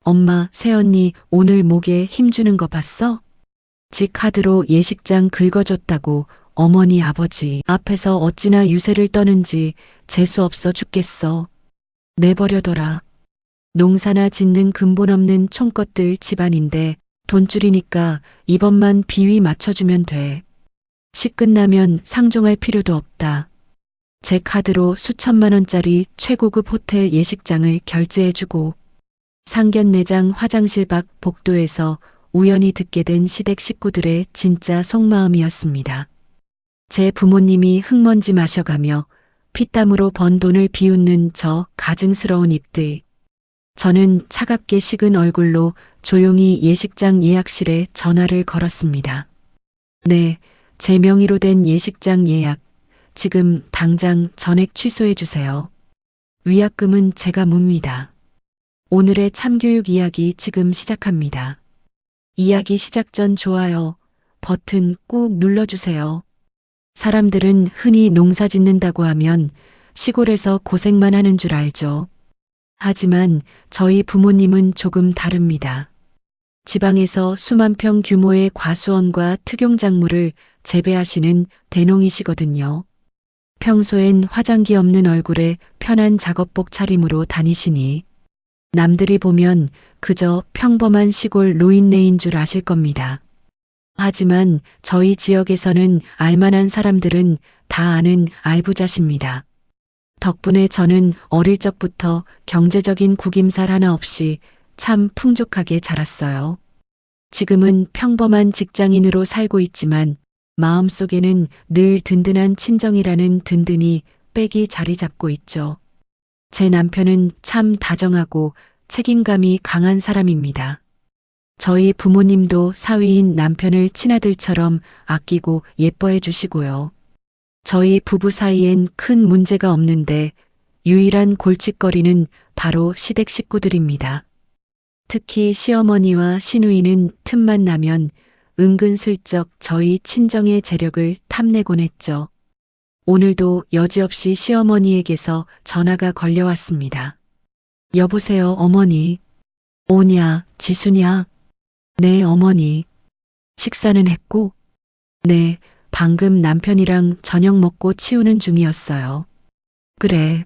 엄마, 새언니 오늘 목에 힘주는 거 봤어? 지 카드로 예식장 긁어줬다고 어머니 아버지 앞에서 어찌나 유세를 떠는지 재수없어 죽겠어. 내버려둬라. 농사나 짓는 근본 없는 총것들 집안인데 돈줄이니까 이번만 비위 맞춰주면 돼. 시 끝나면 상종할 필요도 없다. 제 카드로 수천만 원짜리 최고급 호텔 예식장을 결제해주고 상견례장 화장실 밖 복도에서 우연히 듣게 된 시댁 식구들의 진짜 속마음이었습니다. 제 부모님이 흙먼지 마셔가며 피땀으로 번 돈을 비웃는 저 가증스러운 입들. 저는 차갑게 식은 얼굴로 조용히 예식장 예약실에 전화를 걸었습니다. 네, 제 명의로 된 예식장 예약. 지금 당장 전액 취소해 주세요. 위약금은 제가 묻니다. 오늘의 참교육 이야기 지금 시작합니다. 이야기 시작 전 좋아요 버튼 꾹 눌러주세요. 사람들은 흔히 농사 짓는다고 하면 시골에서 고생만 하는 줄 알죠. 하지만 저희 부모님은 조금 다릅니다. 지방에서 수만 평 규모의 과수원과 특용작물을 재배하시는 대농이시거든요. 평소엔 화장기 없는 얼굴에 편한 작업복 차림으로 다니시니 남들이 보면 그저 평범한 시골 노인네인 줄 아실 겁니다. 하지만 저희 지역에서는 알만한 사람들은 다 아는 알부자십니다. 덕분에 저는 어릴 적부터 경제적인 구김살 하나 없이 참 풍족하게 자랐어요. 지금은 평범한 직장인으로 살고 있지만 마음속에는 늘 든든한 친정이라는 든든히 빽이 자리 잡고 있죠. 제 남편은 참 다정하고 책임감이 강한 사람입니다. 저희 부모님도 사위인 남편을 친아들처럼 아끼고 예뻐해 주시고요. 저희 부부 사이엔 큰 문제가 없는데 유일한 골칫거리는 바로 시댁 식구들입니다. 특히 시어머니와 시누이는 틈만 나면 은근슬쩍 저희 친정의 재력을 탐내곤 했죠. 오늘도 여지없이 시어머니에게서 전화가 걸려왔습니다. 여보세요, 어머니. 오냐, 지수냐? 네, 어머니. 식사는 했고? 네, 방금 남편이랑 저녁 먹고 치우는 중이었어요. 그래.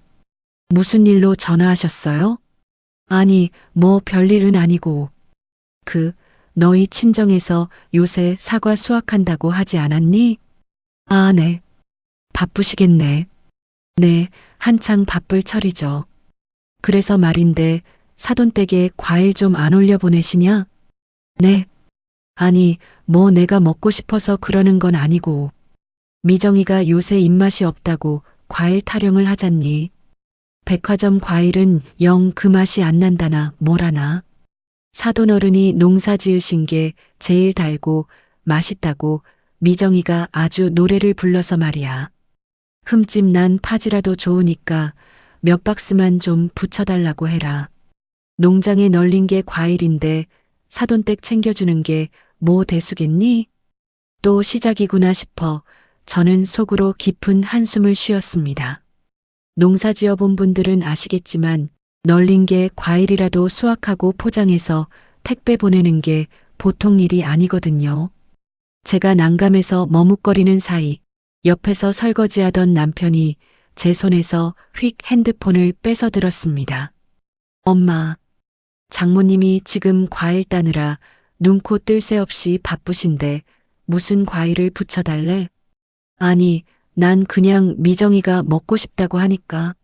무슨 일로 전화하셨어요? 아니, 뭐 별일은 아니고. 너희 친정에서 요새 사과 수확한다고 하지 않았니? 아, 네. 바쁘시겠네. 네, 한창 바쁠 철이죠. 그래서 말인데 사돈댁에 과일 좀 안 올려 보내시냐? 네. 아니, 뭐 내가 먹고 싶어서 그러는 건 아니고. 미정이가 요새 입맛이 없다고 과일 타령을 하잖니. 백화점 과일은 영 그 맛이 안 난다나 뭐라나. 사돈어른이 농사 지으신 게 제일 달고 맛있다고 미정이가 아주 노래를 불러서 말이야. 흠집 난 파지라도 좋으니까 몇 박스만 좀 붙여달라고 해라. 농장에 널린 게 과일인데 사돈댁 챙겨주는 게 뭐 대수겠니? 또 시작이구나 싶어 저는 속으로 깊은 한숨을 쉬었습니다. 농사 지어본 분들은 아시겠지만 널린 게 과일이라도 수확하고 포장해서 택배 보내는 게 보통 일이 아니거든요. 제가 난감해서 머뭇거리는 사이 옆에서 설거지하던 남편이 제 손에서 휙 핸드폰을 뺏어 들었습니다. 엄마, 장모님이 지금 과일 따느라 눈코 뜰 새 없이 바쁘신데 무슨 과일을 붙여달래? 아니, 난 그냥 미정이가 먹고 싶다고 하니까.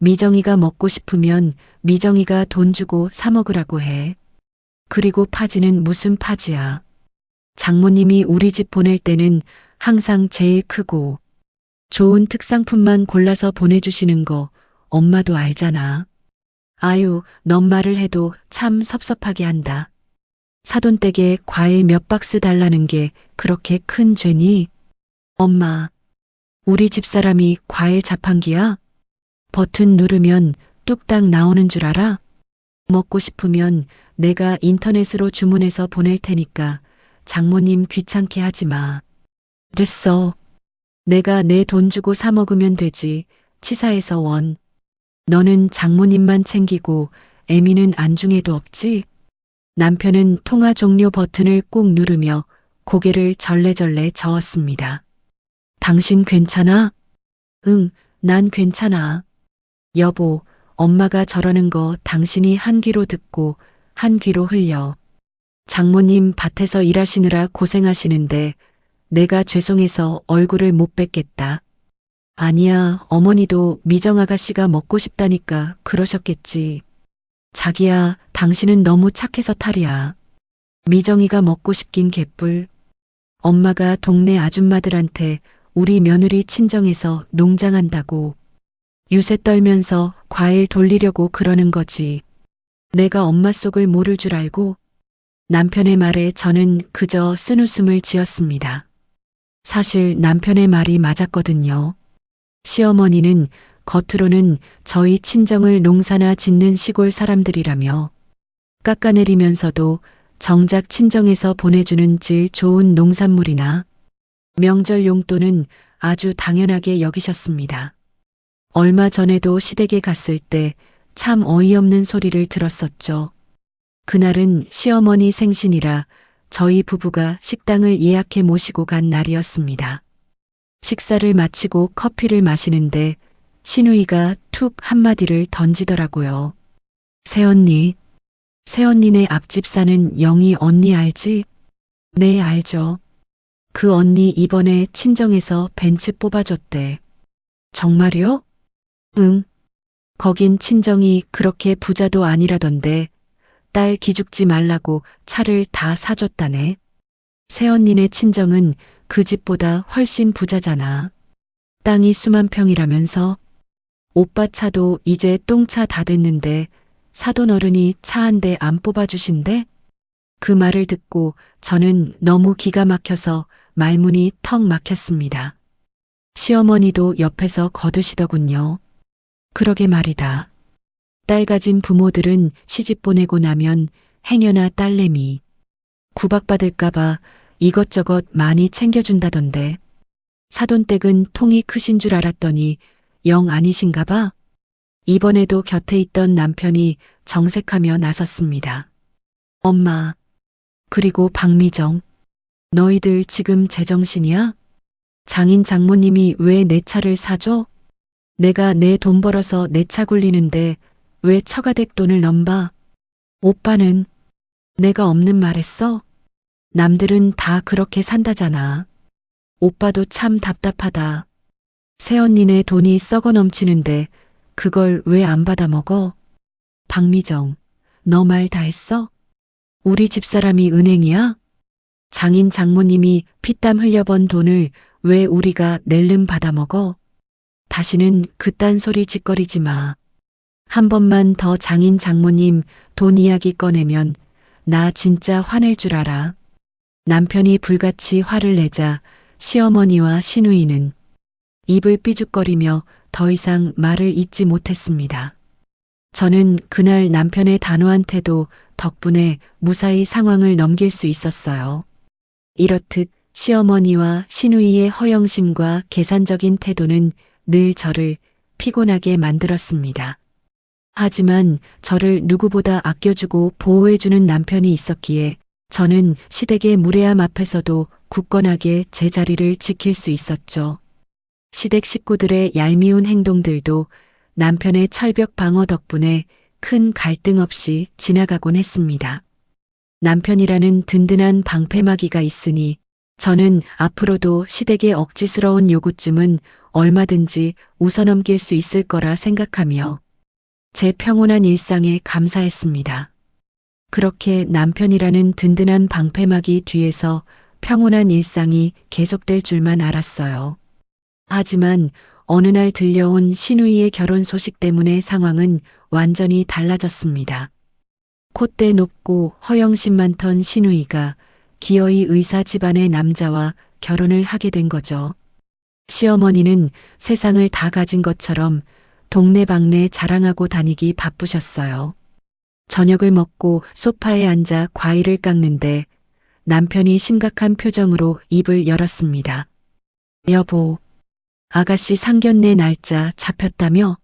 미정이가 먹고 싶으면 미정이가 돈 주고 사 먹으라고 해. 그리고 파지는 무슨 파지야. 장모님이 우리 집 보낼 때는 항상 제일 크고 좋은 특상품만 골라서 보내주시는 거 엄마도 알잖아. 아유, 넌 말을 해도 참 섭섭하게 한다. 사돈댁에 과일 몇 박스 달라는 게 그렇게 큰 죄니? 엄마, 우리 집사람이 과일 자판기야? 버튼 누르면 뚝딱 나오는 줄 알아? 먹고 싶으면 내가 인터넷으로 주문해서 보낼 테니까 장모님 귀찮게 하지 마. 됐어. 내가 내 돈 주고 사 먹으면 되지. 치사해서 원. 너는 장모님만 챙기고 애미는 안중에도 없지? 남편은 통화 종료 버튼을 꾹 누르며 고개를 절레절레 저었습니다. 당신 괜찮아? 응, 난 괜찮아. 여보, 엄마가 저러는 거 당신이 한 귀로 듣고 한 귀로 흘려. 장모님 밭에서 일하시느라 고생하시는데 내가 죄송해서 얼굴을 못 뵙겠다. 아니야, 어머니도 미정 아가씨가 먹고 싶다니까 그러셨겠지. 자기야, 당신은 너무 착해서 탈이야. 미정이가 먹고 싶긴 개뿔. 엄마가 동네 아줌마들한테 우리 며느리 친정에서 농장한다고 유세 떨면서 과일 돌리려고 그러는 거지. 내가 엄마 속을 모를 줄 알고. 남편의 말에 저는 그저 쓴웃음을 지었습니다. 사실 남편의 말이 맞았거든요. 시어머니는 겉으로는 저희 친정을 농사나 짓는 시골 사람들이라며 깎아내리면서도 정작 친정에서 보내주는 질 좋은 농산물이나 명절 용돈은 아주 당연하게 여기셨습니다. 얼마 전에도 시댁에 갔을 때 참 어이없는 소리를 들었었죠. 그날은 시어머니 생신이라 저희 부부가 식당을 예약해 모시고 간 날이었습니다. 식사를 마치고 커피를 마시는데 시누이가 툭 한마디를 던지더라고요. 새언니, 새언니네 앞집 사는 영희 언니 알지? 네, 알죠. 그 언니 이번에 친정에서 벤츠 뽑아줬대. 정말요? 응. 거긴 친정이 그렇게 부자도 아니라던데 딸 기죽지 말라고 차를 다 사줬다네. 새언니네 친정은 그 집보다 훨씬 부자잖아. 땅이 수만 평이라면서. 오빠 차도 이제 똥차 다 됐는데 사돈 어른이 차 한 대 안 뽑아주신대? 그 말을 듣고 저는 너무 기가 막혀서 말문이 턱 막혔습니다. 시어머니도 옆에서 거두시더군요. 그러게 말이다. 딸 가진 부모들은 시집 보내고 나면 행여나 딸내미 구박받을까봐 이것저것 많이 챙겨준다던데 사돈댁은 통이 크신 줄 알았더니 영 아니신가 봐. 이번에도 곁에 있던 남편이 정색하며 나섰습니다. 엄마, 그리고 박미정, 너희들 지금 제정신이야? 장인 장모님이 왜 내 차를 사줘? 내가 내 돈 벌어서 내 차 굴리는데 왜 처가댁 돈을 넘봐? 오빠는 내가 없는 말 했어? 남들은 다 그렇게 산다잖아. 오빠도 참 답답하다. 새언니네 돈이 썩어 넘치는데 그걸 왜 안 받아 먹어? 박미정, 너 말 다 했어? 우리 집사람이 은행이야? 장인 장모님이 피땀 흘려번 돈을 왜 우리가 낼름 받아 먹어? 다시는 그딴 소리 짓거리지 마. 한 번만 더 장인 장모님 돈 이야기 꺼내면 나 진짜 화낼 줄 알아. 남편이 불같이 화를 내자 시어머니와 시누이는 입을 삐죽거리며 더 이상 말을 잇지 못했습니다. 저는 그날 남편의 단호한 태도 덕분에 무사히 상황을 넘길 수 있었어요. 이렇듯 시어머니와 시누이의 허영심과 계산적인 태도는 늘 저를 피곤하게 만들었습니다. 하지만 저를 누구보다 아껴주고 보호해주는 남편이 있었기에 저는 시댁의 무례함 앞에서도 굳건하게 제 자리를 지킬 수 있었죠. 시댁 식구들의 얄미운 행동들도 남편의 철벽 방어 덕분에 큰 갈등 없이 지나가곤 했습니다. 남편이라는 든든한 방패막이가 있으니 저는 앞으로도 시댁의 억지스러운 요구쯤은 얼마든지 웃어넘길 수 있을 거라 생각하며 제 평온한 일상에 감사했습니다. 그렇게 남편이라는 든든한 방패막이 뒤에서 평온한 일상이 계속될 줄만 알았어요. 하지만 어느 날 들려온 시누이의 결혼 소식 때문에 상황은 완전히 달라졌습니다. 콧대 높고 허영심 많던 시누이가 기어이 의사 집안의 남자와 결혼을 하게 된 거죠. 시어머니는 세상을 다 가진 것처럼 동네방네 자랑하고 다니기 바쁘셨어요. 저녁을 먹고 소파에 앉아 과일을 깎는데 남편이 심각한 표정으로 입을 열었습니다. 여보, 아가씨 상견례 날짜 잡혔다며?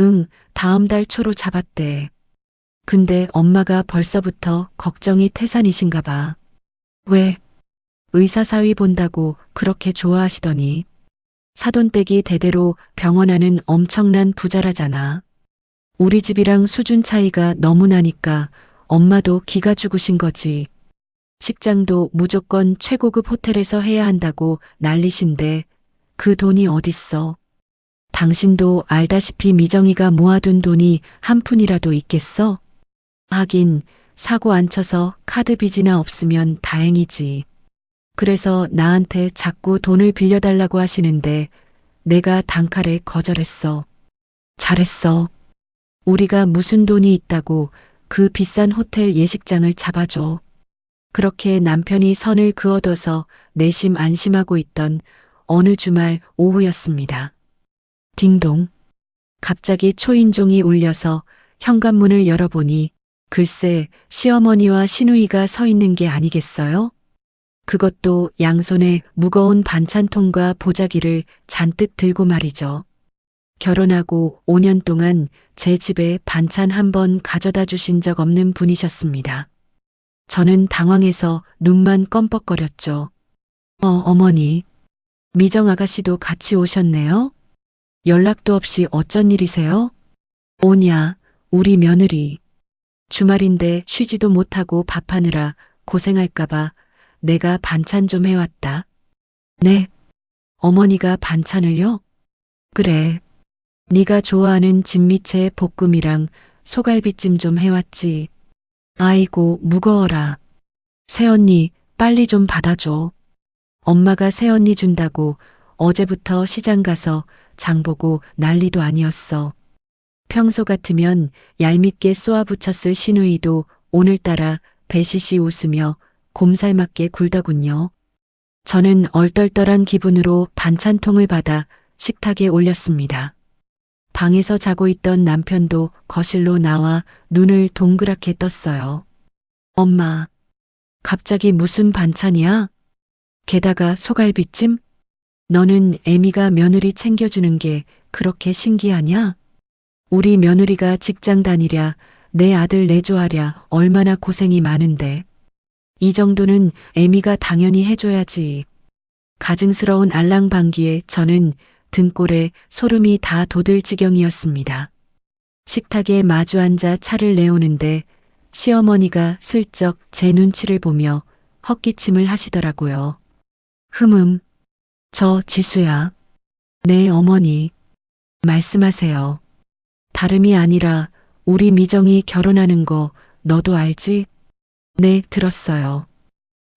응, 다음 달 초로 잡았대. 근데 엄마가 벌써부터 걱정이 태산이신가 봐. 왜? 의사사위 본다고 그렇게 좋아하시더니. 사돈댁이 대대로 병원하는 엄청난 부자라잖아. 우리 집이랑 수준 차이가 너무 나니까 엄마도 기가 죽으신 거지. 식장도 무조건 최고급 호텔에서 해야 한다고 난리신데 그 돈이 어딨어. 당신도 알다시피 미정이가 모아둔 돈이 한 푼이라도 있겠어? 하긴 사고 안 쳐서 카드 빚이나 없으면 다행이지. 그래서 나한테 자꾸 돈을 빌려달라고 하시는데 내가 단칼에 거절했어. 잘했어. 우리가 무슨 돈이 있다고 그 비싼 호텔 예식장을 잡아줘. 그렇게 남편이 선을 그어둬서 내심 안심하고 있던 어느 주말 오후였습니다. 딩동. 갑자기 초인종이 울려서 현관문을 열어보니 글쎄 시어머니와 시누이가 서 있는 게 아니겠어요? 그것도 양손에 무거운 반찬통과 보자기를 잔뜩 들고 말이죠. 결혼하고 5년 동안 제 집에 반찬 한 번 가져다 주신 적 없는 분이셨습니다. 저는 당황해서 눈만 껌뻑거렸죠. 어머니. 미정 아가씨도 같이 오셨네요? 연락도 없이 어쩐 일이세요? 오냐, 우리 며느리. 주말인데 쉬지도 못하고 밥하느라 고생할까봐 내가 반찬 좀 해왔다. 네. 어머니가 반찬을요? 그래. 네가 좋아하는 진미채 볶음이랑 소갈비찜 좀 해왔지. 아이고 무거워라. 새언니 빨리 좀 받아줘. 엄마가 새언니 준다고 어제부터 시장 가서 장보고 난리도 아니었어. 평소 같으면 얄밉게 쏘아붙였을 시누이도 오늘따라 배시시 웃으며 곰살맞게 굴더군요. 저는 얼떨떨한 기분으로 반찬통을 받아 식탁에 올렸습니다. 방에서 자고 있던 남편도 거실로 나와 눈을 동그랗게 떴어요. 엄마, 갑자기 무슨 반찬이야? 게다가 소갈비찜? 너는 애미가 며느리 챙겨주는 게 그렇게 신기하냐? 우리 며느리가 직장 다니랴, 내 아들 내조하랴 얼마나 고생이 많은데. 이 정도는 애미가 당연히 해줘야지. 가증스러운 알랑방기에 저는 등골에 소름이 다 돋을 지경이었습니다. 식탁에 마주 앉아 차를 내오는데 시어머니가 슬쩍 제 눈치를 보며 헛기침을 하시더라고요. 저 지수야. 네 어머니. 말씀하세요. 다름이 아니라 우리 미정이 결혼하는 거 너도 알지? 네, 들었어요.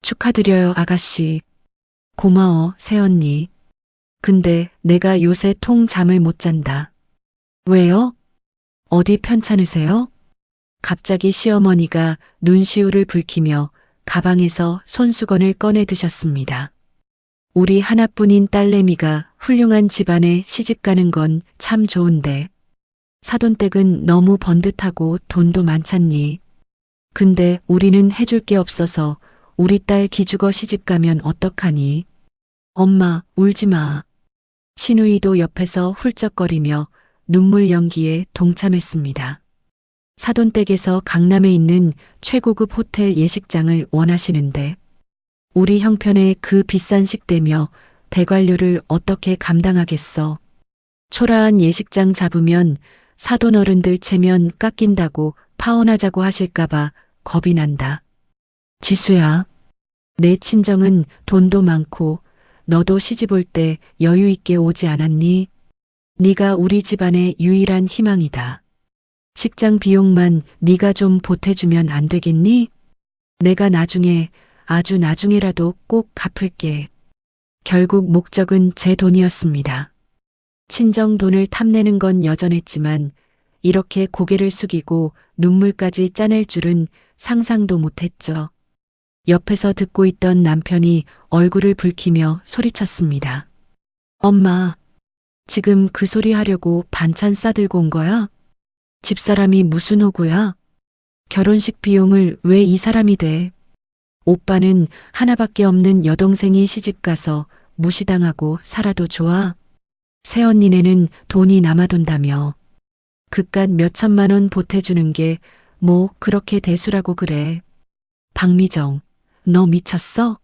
축하드려요, 아가씨. 고마워, 새언니. 근데 내가 요새 통 잠을 못 잔다. 왜요? 어디 편찮으세요? 갑자기 시어머니가 눈시울을 붉히며 가방에서 손수건을 꺼내 드셨습니다. 우리 하나뿐인 딸내미가 훌륭한 집안에 시집가는 건 참 좋은데. 사돈댁은 너무 번듯하고 돈도 많잖니. 근데 우리는 해줄 게 없어서 우리 딸 기죽어 시집가면 어떡하니? 엄마, 울지 마. 시누이도 옆에서 훌쩍거리며 눈물 연기에 동참했습니다. 사돈댁에서 강남에 있는 최고급 호텔 예식장을 원하시는데 우리 형편에 그 비싼 식대며 대관료를 어떻게 감당하겠어. 초라한 예식장 잡으면 사돈 어른들 체면 깎인다고 파혼하자고 하실까봐 겁이 난다. 지수야, 내 친정은 돈도 많고 너도 시집 올 때 여유 있게 오지 않았니? 네가 우리 집안의 유일한 희망이다. 식장 비용만 네가 좀 보태주면 안 되겠니? 내가 나중에 아주 나중에라도 꼭 갚을게. 결국 목적은 제 돈이었습니다. 친정 돈을 탐내는 건 여전했지만 이렇게 고개를 숙이고 눈물까지 짜낼 줄은 상상도 못했죠. 옆에서 듣고 있던 남편이 얼굴을 붉히며 소리쳤습니다. 엄마, 지금 그 소리 하려고 반찬 싸들고 온 거야? 집사람이 무슨 호구야? 결혼식 비용을 왜 이 사람이 대? 오빠는 하나밖에 없는 여동생이 시집가서 무시당하고 살아도 좋아? 새언니네는 돈이 남아돈다며. 그깟 몇천만 원 보태주는 게 뭐 그렇게 대수라고 그래. 박미정, 너 미쳤어?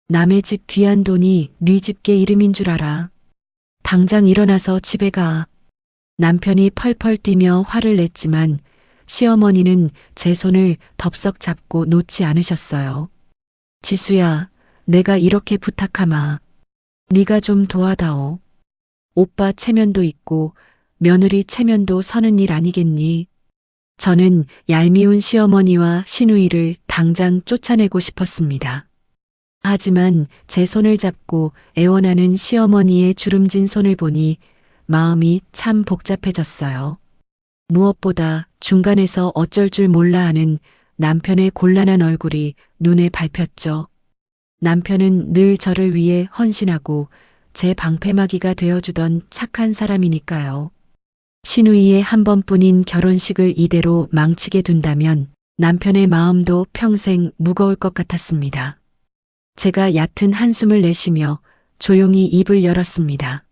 남의 집 귀한 돈이 네 집게 이름인 줄 알아. 당장 일어나서 집에 가. 남편이 펄펄 뛰며 화를 냈지만 시어머니는 제 손을 덥석 잡고 놓지 않으셨어요. 지수야, 내가 이렇게 부탁하마. 네가 좀 도와다오. 오빠 체면도 있고 며느리 체면도 서는 일 아니겠니? 저는 얄미운 시어머니와 시누이를 당장 쫓아내고 싶었습니다. 하지만 제 손을 잡고 애원하는 시어머니의 주름진 손을 보니 마음이 참 복잡해졌어요. 무엇보다 중간에서 어쩔 줄 몰라 하는 남편의 곤란한 얼굴이 눈에 밟혔죠. 남편은 늘 저를 위해 헌신하고 제 방패막이가 되어주던 착한 사람이니까요. 시누이의 한 번뿐인 결혼식을 이대로 망치게 둔다면 남편의 마음도 평생 무거울 것 같았습니다. 제가 얕은 한숨을 내쉬며 조용히 입을 열었습니다.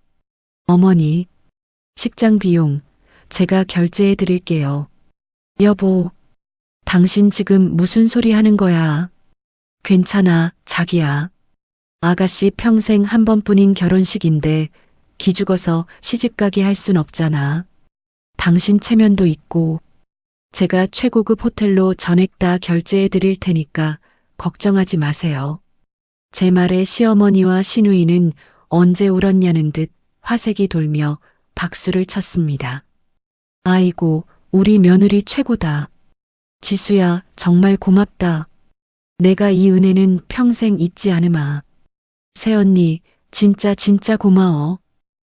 어머니, 식장 비용 제가 결제해 드릴게요. 여보, 당신 지금 무슨 소리 하는 거야? 괜찮아, 자기야. 아가씨 평생 한 번뿐인 결혼식인데 기죽어서 시집가게 할 순 없잖아. 당신 체면도 있고 제가 최고급 호텔로 전액 다 결제해 드릴 테니까 걱정하지 마세요. 제 말에 시어머니와 시누이는 언제 울었냐는 듯 화색이 돌며 박수를 쳤습니다. 아이고, 우리 며느리 최고다. 지수야, 정말 고맙다. 내가 이 은혜는 평생 잊지 않으마. 새언니, 진짜 고마워.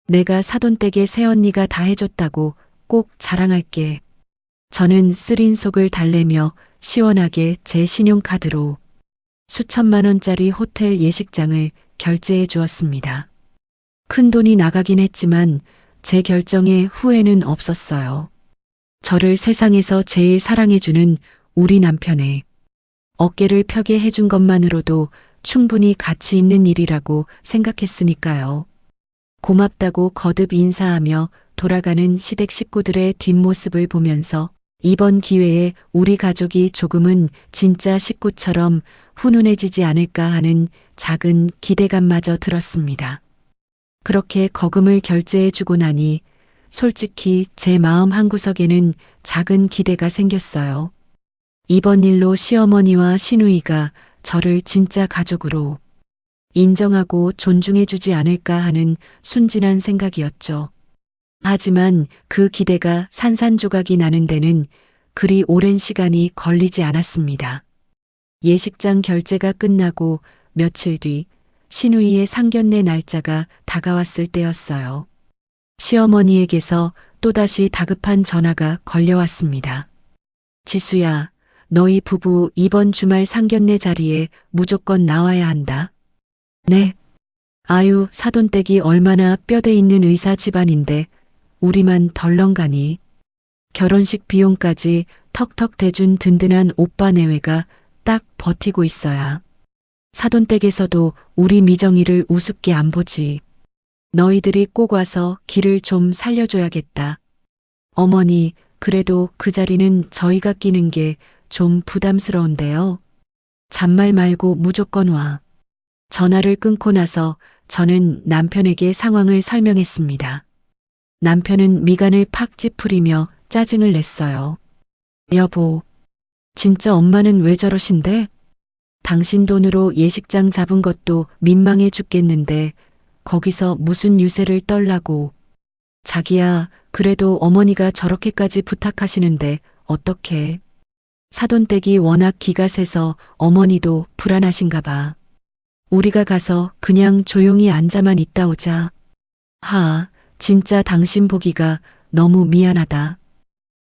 내가 사돈댁에 새언니가 다 해줬다고 꼭 자랑할게. 저는 쓰린 속을 달래며 시원하게 제 신용카드로 수천만 원짜리 호텔 예식장을 결제해 주었습니다. 큰 돈이 나가긴 했지만 제 결정에 후회는 없었어요. 저를 세상에서 제일 사랑해주는 우리 남편의 어깨를 펴게 해준 것만으로도 충분히 가치 있는 일이라고 생각했으니까요. 고맙다고 거듭 인사하며 돌아가는 시댁 식구들의 뒷모습을 보면서 이번 기회에 우리 가족이 조금은 진짜 식구처럼 훈훈해지지 않을까 하는 작은 기대감마저 들었습니다. 그렇게 거금을 결제해주고 나니 솔직히 제 마음 한구석에는 작은 기대가 생겼어요. 이번 일로 시어머니와 시누이가 저를 진짜 가족으로 인정하고 존중해주지 않을까 하는 순진한 생각이었죠. 하지만 그 기대가 산산조각이 나는 데는 그리 오랜 시간이 걸리지 않았습니다. 예식장 결제가 끝나고 며칠 뒤 시누이의 상견례 날짜가 다가왔을 때였어요. 시어머니에게서 또다시 다급한 전화가 걸려왔습니다. 지수야, 너희 부부 이번 주말 상견례 자리에 무조건 나와야 한다. 네. 아유, 사돈댁이 얼마나 뼈대 있는 의사 집안인데 우리만 덜렁가니. 결혼식 비용까지 턱턱 대준 든든한 오빠 내외가 딱 버티고 있어야. 사돈댁에서도 우리 미정이를 우습게 안 보지. 너희들이 꼭 와서 길을 좀 살려줘야겠다. 어머니, 그래도 그 자리는 저희가 끼는 게 좀 부담스러운데요. 잔말 말고 무조건 와. 전화를 끊고 나서 저는 남편에게 상황을 설명했습니다. 남편은 미간을 팍 찌푸리며 짜증을 냈어요. 여보, 진짜 엄마는 왜 저러신데? 당신 돈으로 예식장 잡은 것도 민망해 죽겠는데 거기서 무슨 유세를 떨라고. 자기야, 그래도 어머니가 저렇게까지 부탁하시는데 어떡해. 사돈댁이 워낙 기가 세서 어머니도 불안하신가 봐. 우리가 가서 그냥 조용히 앉아만 있다 오자. 진짜 당신 보기가 너무 미안하다.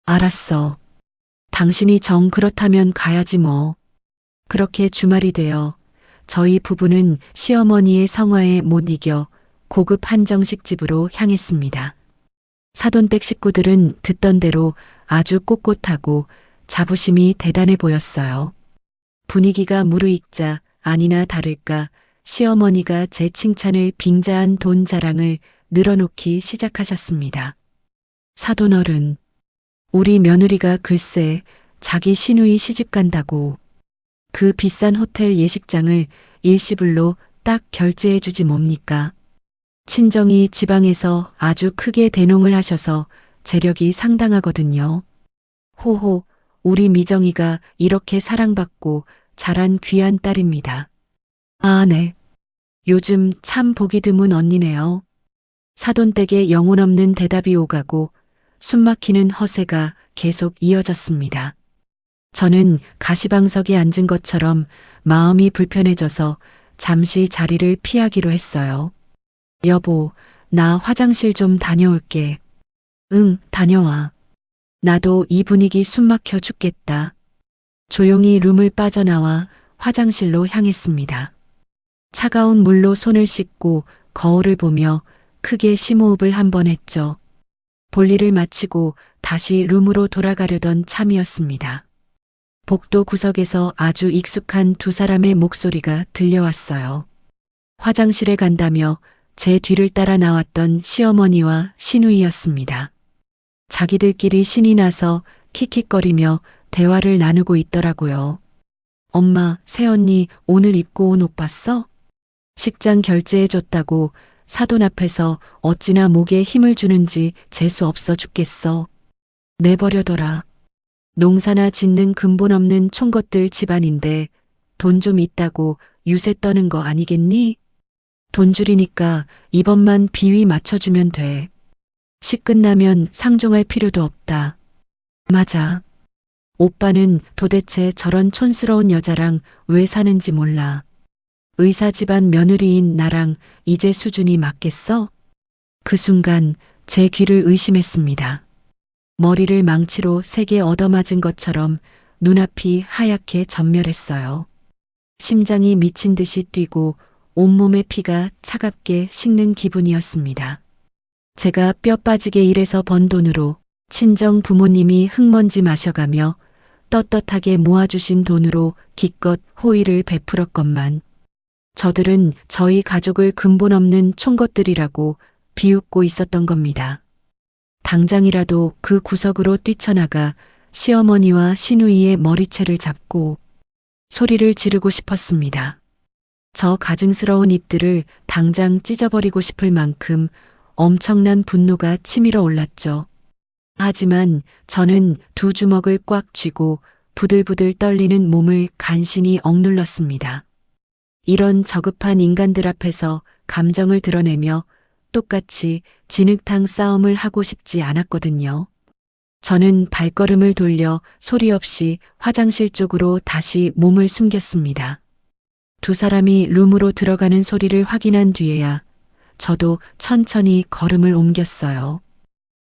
알았어. 당신이 정 그렇다면 가야지 뭐. 그렇게 주말이 되어 저희 부부는 시어머니의 성화에 못 이겨 고급 한정식 집으로 향했습니다. 사돈댁 식구들은 듣던 대로 아주 꼿꼿하고 자부심이 대단해 보였어요. 분위기가 무르익자 아니나 다를까 시어머니가 제 칭찬을 빙자한 돈 자랑을 늘어놓기 시작하셨습니다. 사돈어른, 우리 며느리가 글쎄 자기 시누이 시집 간다고. 그 비싼 호텔 예식장을 일시불로 딱 결제해주지 뭡니까? 친정이 지방에서 아주 크게 대농을 하셔서 재력이 상당하거든요. 호호, 우리 미정이가 이렇게 사랑받고 자란 귀한 딸입니다. 아, 네. 요즘 참 보기 드문 언니네요. 사돈댁의 영혼 없는 대답이 오가고 숨막히는 허세가 계속 이어졌습니다. 저는 가시방석에 앉은 것처럼 마음이 불편해져서 잠시 자리를 피하기로 했어요. 여보, 나 화장실 좀 다녀올게. 응, 다녀와. 나도 이 분위기 숨막혀 죽겠다. 조용히 룸을 빠져나와 화장실로 향했습니다. 차가운 물로 손을 씻고 거울을 보며 크게 심호흡을 한 번 했죠. 볼일을 마치고 다시 룸으로 돌아가려던 참이었습니다. 복도 구석에서 아주 익숙한 두 사람의 목소리가 들려왔어요. 화장실에 간다며 제 뒤를 따라 나왔던 시어머니와 시누이였습니다. 자기들끼리 신이 나서 킥킥거리며 대화를 나누고 있더라고요. 엄마, 새언니 오늘 입고 온 옷 봤어? 식장 결제해줬다고 사돈 앞에서 어찌나 목에 힘을 주는지 재수 없어 죽겠어. 내버려둬라. 농사나 짓는 근본 없는 총것들 집안인데 돈 좀 있다고 유세 떠는 거 아니겠니? 돈 줄이니까 이번만 비위 맞춰주면 돼. 식 끝나면 상종할 필요도 없다. 맞아. 오빠는 도대체 저런 촌스러운 여자랑 왜 사는지 몰라. 의사 집안 며느리인 나랑 이제 수준이 맞겠어? 그 순간 제 귀를 의심했습니다. 머리를 망치로 세게 얻어맞은 것처럼 눈앞이 하얗게 전멸했어요. 심장이 미친 듯이 뛰고 온몸의 피가 차갑게 식는 기분이었습니다. 제가 뼈 빠지게 일해서 번 돈으로 친정 부모님이 흙먼지 마셔가며 떳떳하게 모아주신 돈으로 기껏 호의를 베풀었건만 저들은 저희 가족을 근본 없는 총것들이라고 비웃고 있었던 겁니다. 당장이라도 그 구석으로 뛰쳐나가 시어머니와 시누이의 머리채를 잡고 소리를 지르고 싶었습니다. 저 가증스러운 입들을 당장 찢어버리고 싶을 만큼 엄청난 분노가 치밀어 올랐죠. 하지만 저는 두 주먹을 꽉 쥐고 부들부들 떨리는 몸을 간신히 억눌렀습니다. 이런 저급한 인간들 앞에서 감정을 드러내며 똑같이 진흙탕 싸움을 하고 싶지 않았거든요. 저는 발걸음을 돌려 소리 없이 화장실 쪽으로 다시 몸을 숨겼습니다. 두 사람이 룸으로 들어가는 소리를 확인한 뒤에야 저도 천천히 걸음을 옮겼어요.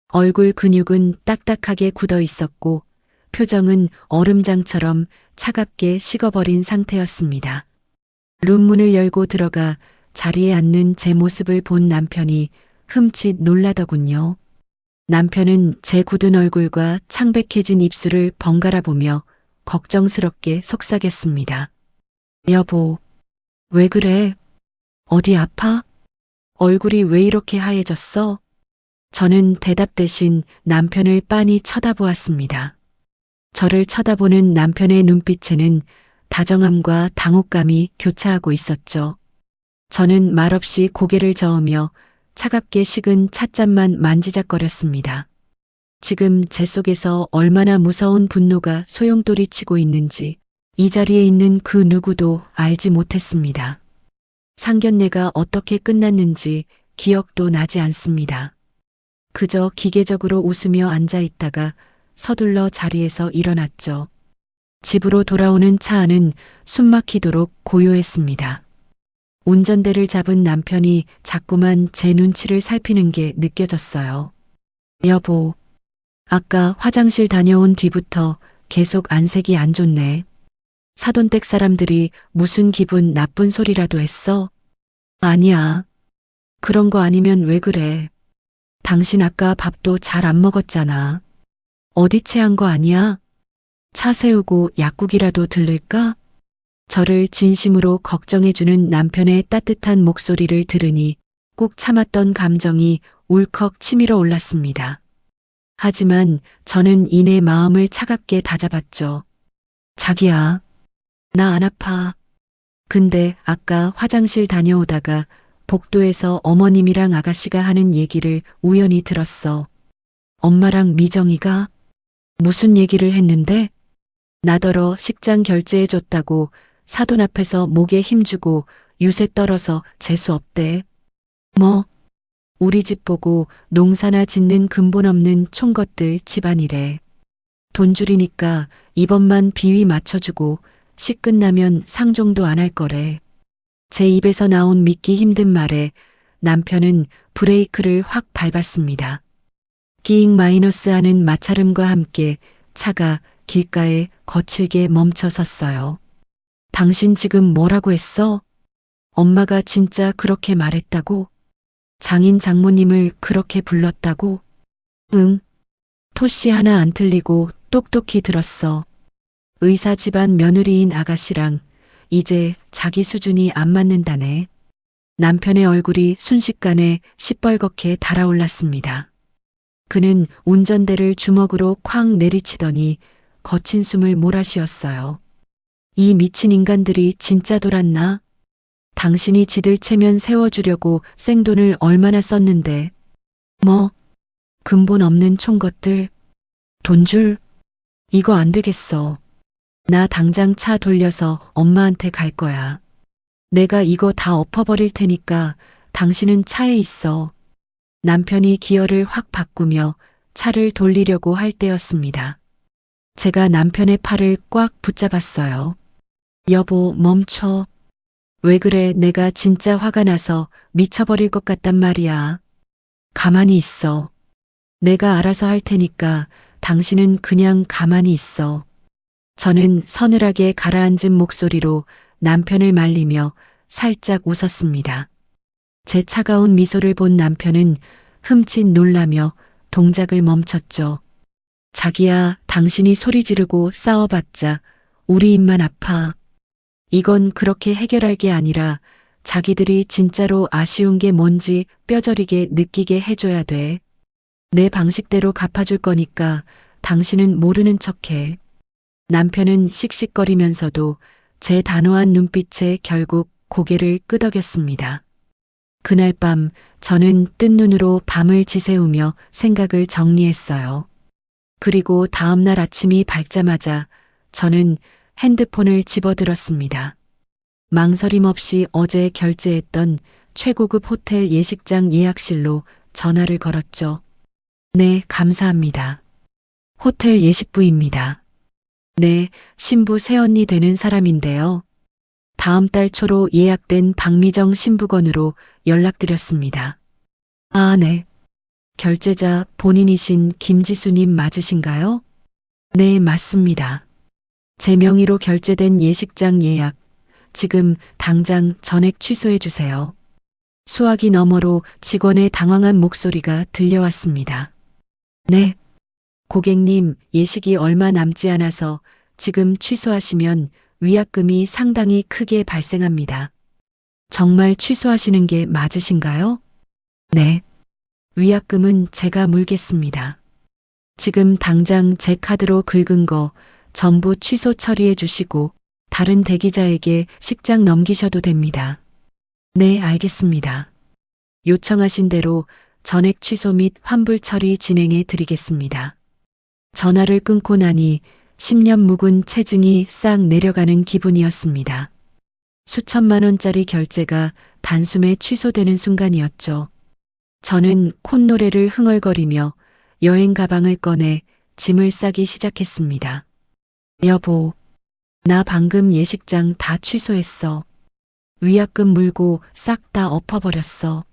얼굴 근육은 딱딱하게 굳어 있었고 표정은 얼음장처럼 차갑게 식어버린 상태였습니다. 룸 문을 열고 들어가 자리에 앉는 제 모습을 본 남편이 흠칫 놀라더군요. 남편은 제 굳은 얼굴과 창백해진 입술을 번갈아 보며 걱정스럽게 속삭였습니다. 여보, 왜 그래? 어디 아파? 얼굴이 왜 이렇게 하얘졌어? 저는 대답 대신 남편을 빤히 쳐다보았습니다. 저를 쳐다보는 남편의 눈빛에는 다정함과 당혹감이 교차하고 있었죠. 저는 말없이 고개를 저으며 차갑게 식은 찻잔만 만지작거렸습니다. 지금 제 속에서 얼마나 무서운 분노가 소용돌이치고 있는지 이 자리에 있는 그 누구도 알지 못했습니다. 상견례가 어떻게 끝났는지 기억도 나지 않습니다. 그저 기계적으로 웃으며 앉아 있다가 서둘러 자리에서 일어났죠. 집으로 돌아오는 차 안은 숨막히도록 고요했습니다. 운전대를 잡은 남편이 자꾸만 제 눈치를 살피는 게 느껴졌어요. 여보, 아까 화장실 다녀온 뒤부터 계속 안색이 안 좋네. 사돈댁 사람들이 무슨 기분 나쁜 소리라도 했어? 아니야. 그런 거 아니면 왜 그래? 당신 아까 밥도 잘 안 먹었잖아. 어디 체한 거 아니야? 차 세우고 약국이라도 들를까? 저를 진심으로 걱정해주는 남편의 따뜻한 목소리를 들으니 꾹 참았던 감정이 울컥 치밀어 올랐습니다. 하지만 저는 이내 마음을 차갑게 다잡았죠. 자기야, 나 안 아파. 근데 아까 화장실 다녀오다가 복도에서 어머님이랑 아가씨가 하는 얘기를 우연히 들었어. 엄마랑 미정이가 무슨 얘기를 했는데? 나더러 식장 결제해줬다고 사돈 앞에서 목에 힘주고 유세 떨어서 재수 없대. 뭐? 우리 집 보고 농사나 짓는 근본 없는 총것들 집안이래. 돈 줄이니까 이번만 비위 맞춰주고 시 끝나면 상종도 안 할 거래. 제 입에서 나온 믿기 힘든 말에 남편은 브레이크를 확 밟았습니다. 끼잉 마이너스 하는 마찰음과 함께 차가 길가에 거칠게 멈춰 섰어요. 당신 지금 뭐라고 했어? 엄마가 진짜 그렇게 말했다고? 장인 장모님을 그렇게 불렀다고? 응. 토씨 하나 안 틀리고 똑똑히 들었어. 의사 집안 며느리인 아가씨랑 이제 자기 수준이 안 맞는다네. 남편의 얼굴이 순식간에 시뻘겋게 달아올랐습니다. 그는 운전대를 주먹으로 쾅 내리치더니 거친 숨을 몰아쉬었어요. 이 미친 인간들이 진짜 돌았나? 당신이 지들 체면 세워주려고 생돈을 얼마나 썼는데. 뭐? 근본 없는 총것들. 돈줄? 이거 안 되겠어. 나 당장 차 돌려서 엄마한테 갈 거야. 내가 이거 다 엎어버릴 테니까 당신은 차에 있어. 남편이 기어를 확 바꾸며 차를 돌리려고 할 때였습니다. 제가 남편의 팔을 꽉 붙잡았어요. 여보, 멈춰. 왜 그래? 내가 진짜 화가 나서 미쳐버릴 것 같단 말이야. 가만히 있어. 내가 알아서 할 테니까 당신은 그냥 가만히 있어. 저는 서늘하게 가라앉은 목소리로 남편을 말리며 살짝 웃었습니다. 제 차가운 미소를 본 남편은 흠칫 놀라며 동작을 멈췄죠. 자기야, 당신이 소리 지르고 싸워봤자 우리 입만 아파. 이건 그렇게 해결할 게 아니라 자기들이 진짜로 아쉬운 게 뭔지 뼈저리게 느끼게 해줘야 돼. 내 방식대로 갚아줄 거니까 당신은 모르는 척해. 남편은 씩씩거리면서도 제 단호한 눈빛에 결국 고개를 끄덕였습니다. 그날 밤 저는 뜬 눈으로 밤을 지새우며 생각을 정리했어요. 그리고 다음 날 아침이 밝자마자 저는 핸드폰을 집어들었습니다. 망설임 없이 어제 결제했던 최고급 호텔 예식장 예약실로 전화를 걸었죠. 네, 감사합니다. 호텔 예식부입니다. 네, 신부 새언니 되는 사람인데요. 다음 달 초로 예약된 박미정 신부건으로 연락드렸습니다. 아, 네. 결제자 본인이신 김지수님 맞으신가요? 네, 맞습니다. 제 명의로 결제된 예식장 예약, 지금 당장 전액 취소해 주세요. 수화기 너머로 직원의 당황한 목소리가 들려왔습니다. 네. 고객님, 예식이 얼마 남지 않아서 지금 취소하시면 위약금이 상당히 크게 발생합니다. 정말 취소하시는 게 맞으신가요? 네. 위약금은 제가 물겠습니다. 지금 당장 제 카드로 긁은 거 전부 취소 처리해 주시고 다른 대기자에게 식장 넘기셔도 됩니다. 네, 알겠습니다. 요청하신 대로 전액 취소 및 환불 처리 진행해 드리겠습니다. 전화를 끊고 나니 10년 묵은 체증이 싹 내려가는 기분이었습니다. 수천만 원짜리 결제가 단숨에 취소되는 순간이었죠. 저는 콧노래를 흥얼거리며 여행 가방을 꺼내 짐을 싸기 시작했습니다. 여보, 나 방금 예식장 다 취소했어. 위약금 물고 싹 다 엎어버렸어.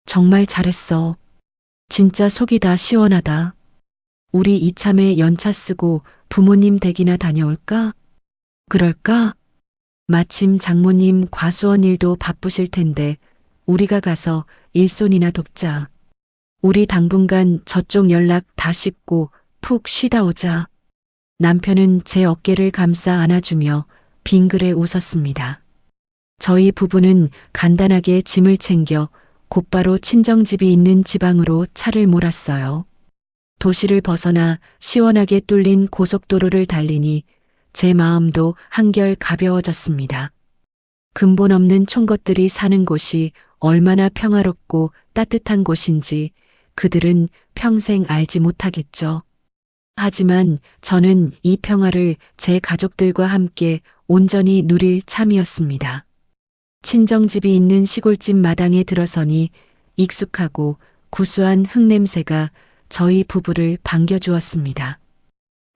정말 잘했어. 진짜 속이 다 시원하다. 우리 이참에 연차 쓰고 부모님 댁이나 다녀올까? 그럴까? 마침 장모님 과수원 일도 바쁘실 텐데 우리가 가서 일손이나 돕자. 우리 당분간 저쪽 연락 다 씹고 푹 쉬다 오자. 남편은 제 어깨를 감싸 안아주며 빙그레 웃었습니다. 저희 부부는 간단하게 짐을 챙겨 곧바로 친정집이 있는 지방으로 차를 몰았어요. 도시를 벗어나 시원하게 뚫린 고속도로를 달리니 제 마음도 한결 가벼워졌습니다. 근본 없는 총것들이 사는 곳이 얼마나 평화롭고 따뜻한 곳인지 그들은 평생 알지 못하겠죠. 하지만 저는 이 평화를 제 가족들과 함께 온전히 누릴 참이었습니다. 친정집이 있는 시골집 마당에 들어서니 익숙하고 구수한 흙냄새가 저희 부부를 반겨주었습니다.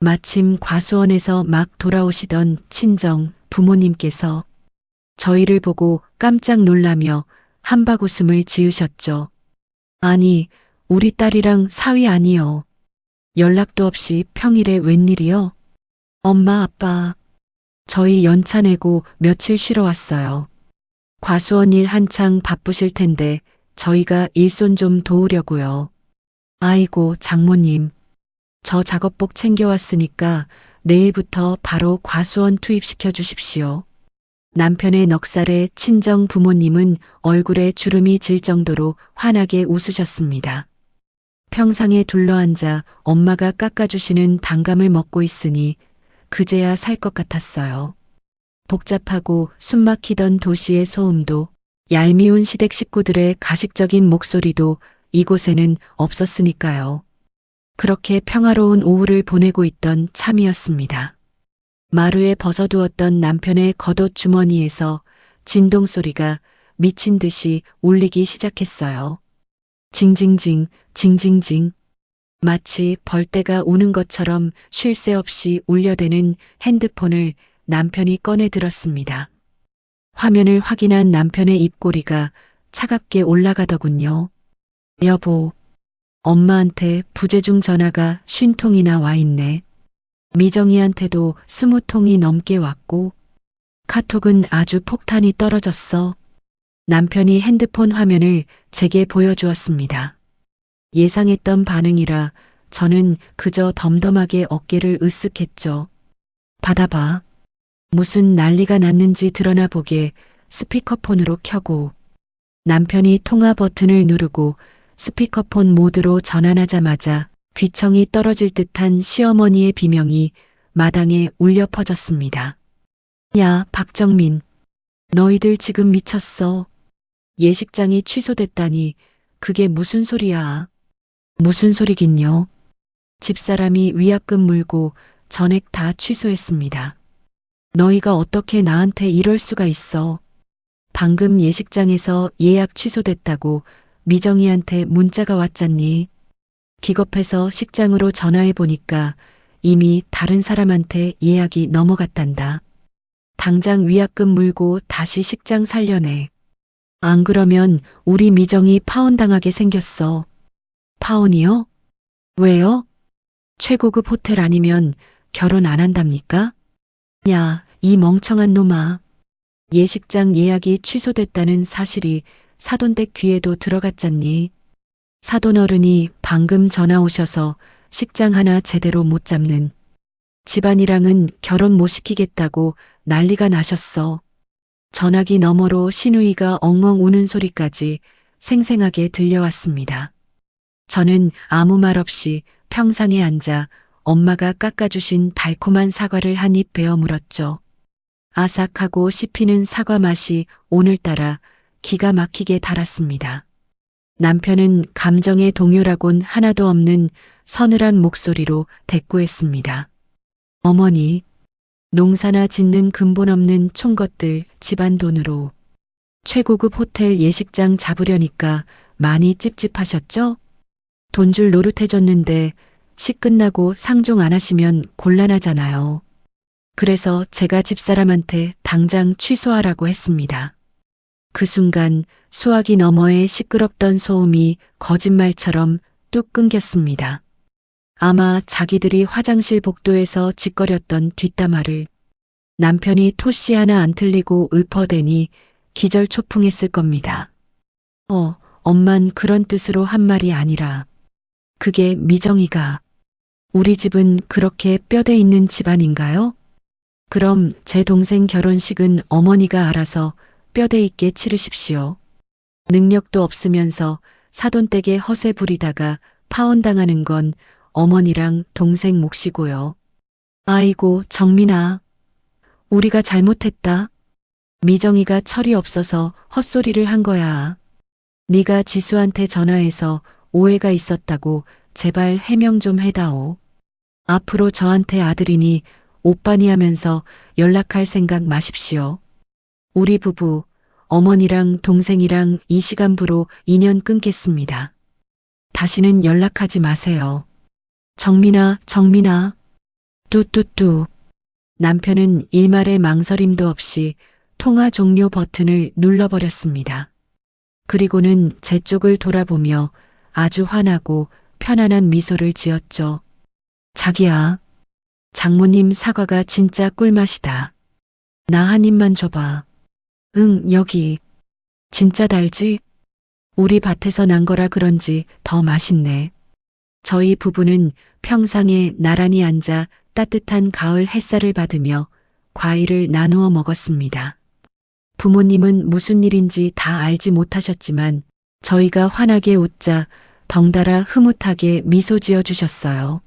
마침 과수원에서 막 돌아오시던 친정 부모님께서 저희를 보고 깜짝 놀라며 한박웃음을 지으셨죠. 아니, 우리 딸이랑 사위 아니요. 연락도 없이 평일에 웬일이요? 엄마, 아빠, 저희 연차 내고 며칠 쉬러 왔어요. 과수원 일 한창 바쁘실 텐데 저희가 일손 좀 도우려고요. 아이고, 장모님. 저 작업복 챙겨왔으니까 내일부터 바로 과수원 투입시켜 주십시오. 남편의 넉살에 친정 부모님은 얼굴에 주름이 질 정도로 환하게 웃으셨습니다. 평상에 둘러앉아 엄마가 깎아주시는 단감을 먹고 있으니 그제야 살 것 같았어요. 복잡하고 숨막히던 도시의 소음도 얄미운 시댁 식구들의 가식적인 목소리도 이곳에는 없었으니까요. 그렇게 평화로운 오후를 보내고 있던 참이었습니다. 마루에 벗어두었던 남편의 겉옷 주머니에서 진동 소리가 미친 듯이 울리기 시작했어요. 징징징, 징징징. 마치 벌떼가 우는 것처럼 쉴 새 없이 울려대는 핸드폰을 남편이 꺼내 들었습니다. 화면을 확인한 남편의 입꼬리가 차갑게 올라가더군요. 여보, 엄마한테 부재중 전화가 50통이나 와 있네. 미정이한테도 20통이 넘게 왔고 카톡은 아주 폭탄이 떨어졌어. 남편이 핸드폰 화면을 제게 보여주었습니다. 예상했던 반응이라 저는 그저 덤덤하게 어깨를 으쓱했죠. 받아봐. 무슨 난리가 났는지 드러나 보게 스피커폰으로 켜고 남편이 통화 버튼을 누르고 스피커폰 모드로 전환하자마자 귀청이 떨어질 듯한 시어머니의 비명이 마당에 울려 퍼졌습니다. 야, 박정민. 너희들 지금 미쳤어. 예식장이 취소됐다니 그게 무슨 소리야. 무슨 소리긴요. 집사람이 위약금 물고 전액 다 취소했습니다. 너희가 어떻게 나한테 이럴 수가 있어. 방금 예식장에서 예약 취소됐다고 미정이한테 문자가 왔잖니. 기겁해서 식장으로 전화해 보니까 이미 다른 사람한테 예약이 넘어갔단다. 당장 위약금 물고 다시 식장 살려내. 안 그러면 우리 미정이 파혼당하게 생겼어. 파혼이요? 왜요? 최고급 호텔 아니면 결혼 안 한답니까? 야, 이 멍청한 놈아. 예식장 예약이 취소됐다는 사실이 사돈댁 귀에도 들어갔잖니. 사돈 어른이 방금 전화 오셔서 식장 하나 제대로 못 잡는. 집안이랑은 결혼 못 시키겠다고 난리가 나셨어. 전화기 너머로 시누이가 엉엉 우는 소리까지 생생하게 들려왔습니다. 저는 아무 말 없이 평상에 앉아 엄마가 깎아주신 달콤한 사과를 한 입 베어 물었죠. 아삭하고 씹히는 사과 맛이 오늘따라 기가 막히게 달았습니다. 남편은 감정의 동요라곤 하나도 없는 서늘한 목소리로 대꾸했습니다. 어머니, 농사나 짓는 근본 없는 총것들 집안 돈으로 최고급 호텔 예식장 잡으려니까 많이 찝찝하셨죠? 돈줄 노릇해줬는데 식 끝나고 상종 안 하시면 곤란하잖아요. 그래서 제가 집사람한테 당장 취소하라고 했습니다. 그 순간 수화기 너머의 시끄럽던 소음이 거짓말처럼 뚝 끊겼습니다. 아마 자기들이 화장실 복도에서 짓거렸던 뒷담화를 남편이 토씨 하나 안 틀리고 읊어대니 기절초풍했을 겁니다. 엄만 그런 뜻으로 한 말이 아니라 그게 미정이가 우리 집은 그렇게 뼈대 있는 집안인가요? 그럼 제 동생 결혼식은 어머니가 알아서 뼈대 있게 치르십시오. 능력도 없으면서 사돈댁에 허세 부리다가 파혼당하는 건 어머니랑 동생 몫이고요. 아이고, 정민아. 우리가 잘못했다. 미정이가 철이 없어서 헛소리를 한 거야. 네가 지수한테 전화해서 오해가 있었다고 제발 해명 좀 해다오. 앞으로 저한테 아들이니 오빠니 하면서 연락할 생각 마십시오. 우리 부부, 어머니랑 동생이랑 이 시간부로 인연 끊겠습니다. 다시는 연락하지 마세요. 정민아, 정민아. 뚜뚜뚜. 남편은 일말의 망설임도 없이 통화 종료 버튼을 눌러버렸습니다. 그리고는 제 쪽을 돌아보며 아주 환하고 편안한 미소를 지었죠. 자기야, 장모님 사과가 진짜 꿀맛이다. 나 한 입만 줘봐. 응, 여기. 진짜 달지? 우리 밭에서 난 거라 그런지 더 맛있네. 저희 부부는 평상에 나란히 앉아 따뜻한 가을 햇살을 받으며 과일을 나누어 먹었습니다. 부모님은 무슨 일인지 다 알지 못하셨지만 저희가 환하게 웃자 덩달아 흐뭇하게 미소 지어 주셨어요.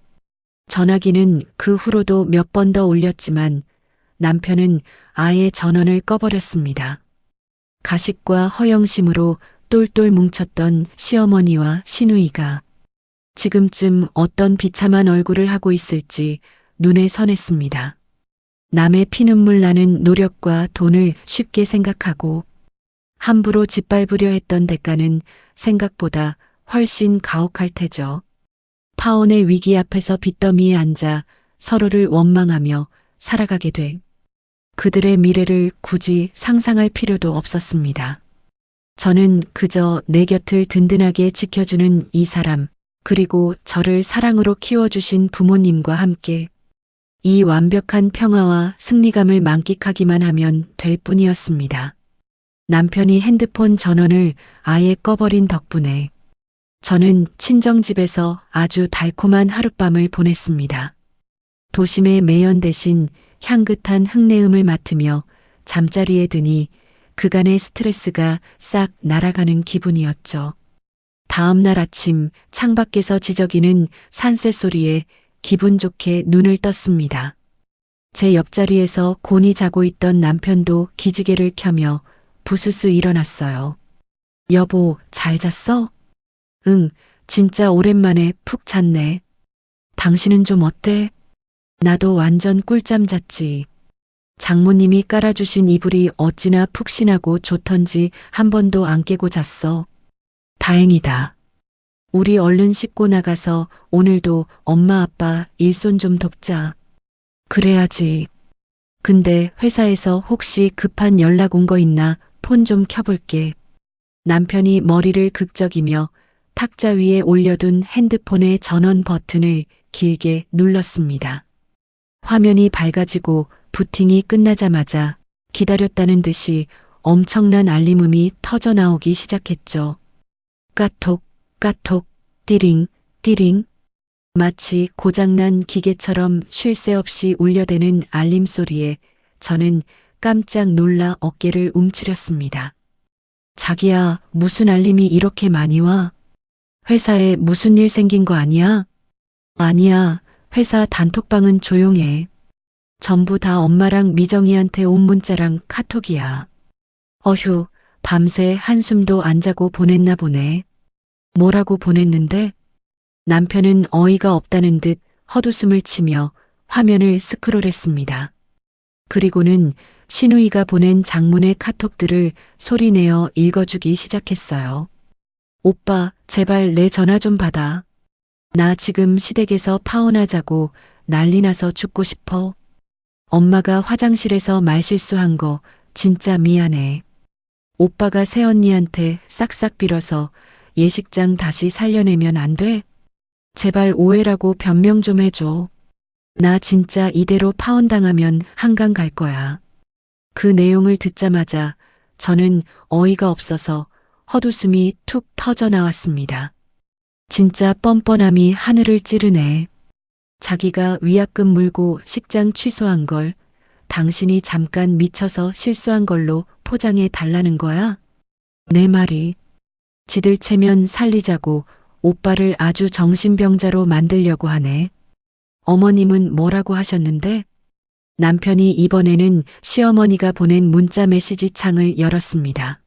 전화기는 그 후로도 몇 번 더 울렸지만 남편은 아예 전원을 꺼버렸습니다. 가식과 허영심으로 똘똘 뭉쳤던 시어머니와 시누이가 지금쯤 어떤 비참한 얼굴을 하고 있을지 눈에 선했습니다. 남의 피눈물 나는 노력과 돈을 쉽게 생각하고 함부로 짓밟으려 했던 대가는 생각보다 훨씬 가혹할 테죠. 파혼의 위기 앞에서 빚더미에 앉아 서로를 원망하며 살아가게 돼 그들의 미래를 굳이 상상할 필요도 없었습니다. 저는 그저 내 곁을 든든하게 지켜주는 이 사람, 그리고 저를 사랑으로 키워주신 부모님과 함께 이 완벽한 평화와 승리감을 만끽하기만 하면 될 뿐이었습니다. 남편이 핸드폰 전원을 아예 꺼버린 덕분에 저는 친정집에서 아주 달콤한 하룻밤을 보냈습니다. 도심의 매연 대신 향긋한 흙내음을 맡으며 잠자리에 드니 그간의 스트레스가 싹 날아가는 기분이었죠. 다음 날 아침 창밖에서 지저귀는 산새 소리에 기분 좋게 눈을 떴습니다. 제 옆자리에서 곤히 자고 있던 남편도 기지개를 켜며 부스스 일어났어요. 여보, 잘 잤어? 응, 진짜 오랜만에 푹 잤네. 당신은 좀 어때? 나도 완전 꿀잠 잤지. 장모님이 깔아주신 이불이 어찌나 푹신하고 좋던지 한 번도 안 깨고 잤어. 다행이다. 우리 얼른 씻고 나가서 오늘도 엄마 아빠 일손 좀 돕자. 그래야지. 근데 회사에서 혹시 급한 연락 온 거 있나 폰 좀 켜볼게. 남편이 머리를 극적이며 탁자 위에 올려둔 핸드폰의 전원 버튼을 길게 눌렀습니다. 화면이 밝아지고 부팅이 끝나자마자 기다렸다는 듯이 엄청난 알림음이 터져 나오기 시작했죠. 까톡, 까톡, 띠링, 띠링. 마치 고장난 기계처럼 쉴 새 없이 울려대는 알림 소리에 저는 깜짝 놀라 어깨를 움츠렸습니다. 자기야, 무슨 알림이 이렇게 많이 와? 회사에 무슨 일 생긴 거 아니야? 아니야, 회사 단톡방은 조용해. 전부 다 엄마랑 미정이한테 온 문자랑 카톡이야. 어휴, 밤새 한숨도 안 자고 보냈나 보네. 뭐라고 보냈는데? 남편은 어이가 없다는 듯 헛웃음을 치며 화면을 스크롤했습니다. 그리고는 시누이가 보낸 장문의 카톡들을 소리내어 읽어주기 시작했어요. 오빠, 제발 내 전화 좀 받아. 나 지금 시댁에서 파혼하자고 난리 나서 죽고 싶어. 엄마가 화장실에서 말실수한 거 진짜 미안해. 오빠가 새언니한테 싹싹 빌어서 예식장 다시 살려내면 안 돼? 제발 오해라고 변명 좀 해줘. 나 진짜 이대로 파혼당하면 한강 갈 거야. 그 내용을 듣자마자 저는 어이가 없어서 헛웃음이 툭 터져 나왔습니다. 진짜 뻔뻔함이 하늘을 찌르네. 자기가 위약금 물고 식장 취소한 걸 당신이 잠깐 미쳐서 실수한 걸로 포장해 달라는 거야? 내 말이. 지들 체면 살리자고 오빠를 아주 정신병자로 만들려고 하네. 어머님은 뭐라고 하셨는데? 남편이 이번에는 시어머니가 보낸 문자 메시지 창을 열었습니다.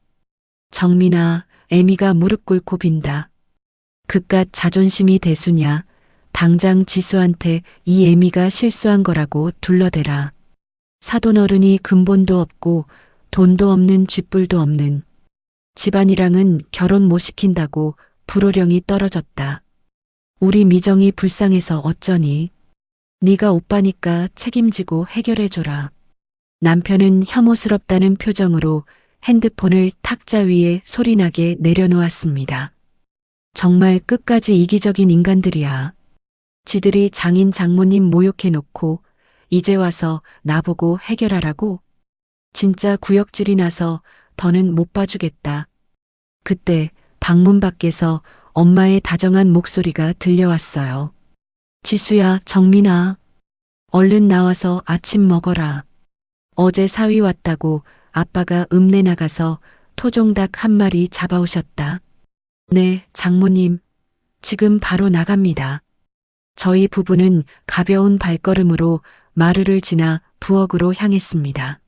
정민아, 애미가 무릎 꿇고 빈다. 그깟 자존심이 대수냐. 당장 지수한테 이 애미가 실수한 거라고 둘러대라. 사돈어른이 근본도 없고 돈도 없는 쥐뿔도 없는 집안이랑은 결혼 못 시킨다고 불호령이 떨어졌다. 우리 미정이 불쌍해서 어쩌니. 네가 오빠니까 책임지고 해결해줘라. 남편은 혐오스럽다는 표정으로 핸드폰을 탁자 위에 소리나게 내려놓았습니다. 정말 끝까지 이기적인 인간들이야. 지들이 장인 장모님 모욕해놓고 이제 와서 나보고 해결하라고? 진짜 구역질이 나서 더는 못 봐주겠다. 그때 방문 밖에서 엄마의 다정한 목소리가 들려왔어요. 지수야, 정민아. 얼른 나와서 아침 먹어라. 어제 사위 왔다고 아빠가 읍내 나가서 토종닭 한 마리 잡아오셨다. 네, 장모님. 지금 바로 나갑니다. 저희 부부는 가벼운 발걸음으로 마루를 지나 부엌으로 향했습니다.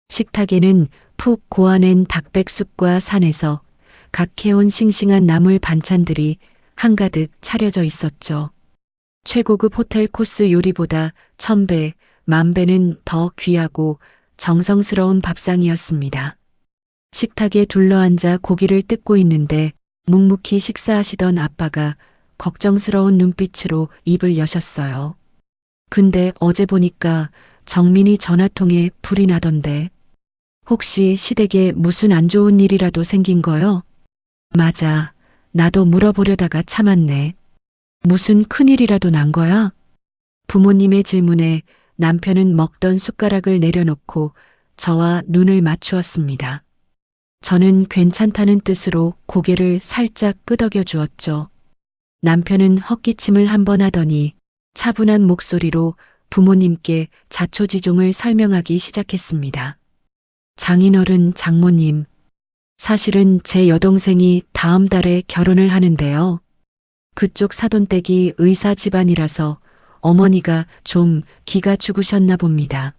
식탁에는 푹 고아낸 닭백숙과 산에서 각 해온 싱싱한 나물 반찬들이 한가득 차려져 있었죠. 최고급 호텔 코스 요리보다 1000배, 10,000배는 더 귀하고 정성스러운 밥상이었습니다. 식탁에 둘러앉아 고기를 뜯고 있는데 묵묵히 식사하시던 아빠가 걱정스러운 눈빛으로 입을 여셨어요. 근데 어제 보니까 정민이 전화통에 불이 나던데. 혹시 시댁에 무슨 안 좋은 일이라도 생긴 거요? 맞아. 나도 물어보려다가 참았네. 무슨 큰일이라도 난 거야? 부모님의 질문에 남편은 먹던 숟가락을 내려놓고 저와 눈을 맞추었습니다. 저는 괜찮다는 뜻으로 고개를 살짝 끄덕여 주었죠. 남편은 헛기침을 한번 하더니 차분한 목소리로 부모님께 자초지종을 설명하기 시작했습니다. 장인어른, 장모님, 사실은 제 여동생이 다음 달에 결혼을 하는데요. 그쪽 사돈댁이 의사 집안이라서 어머니가 좀 기가 죽으셨나 봅니다.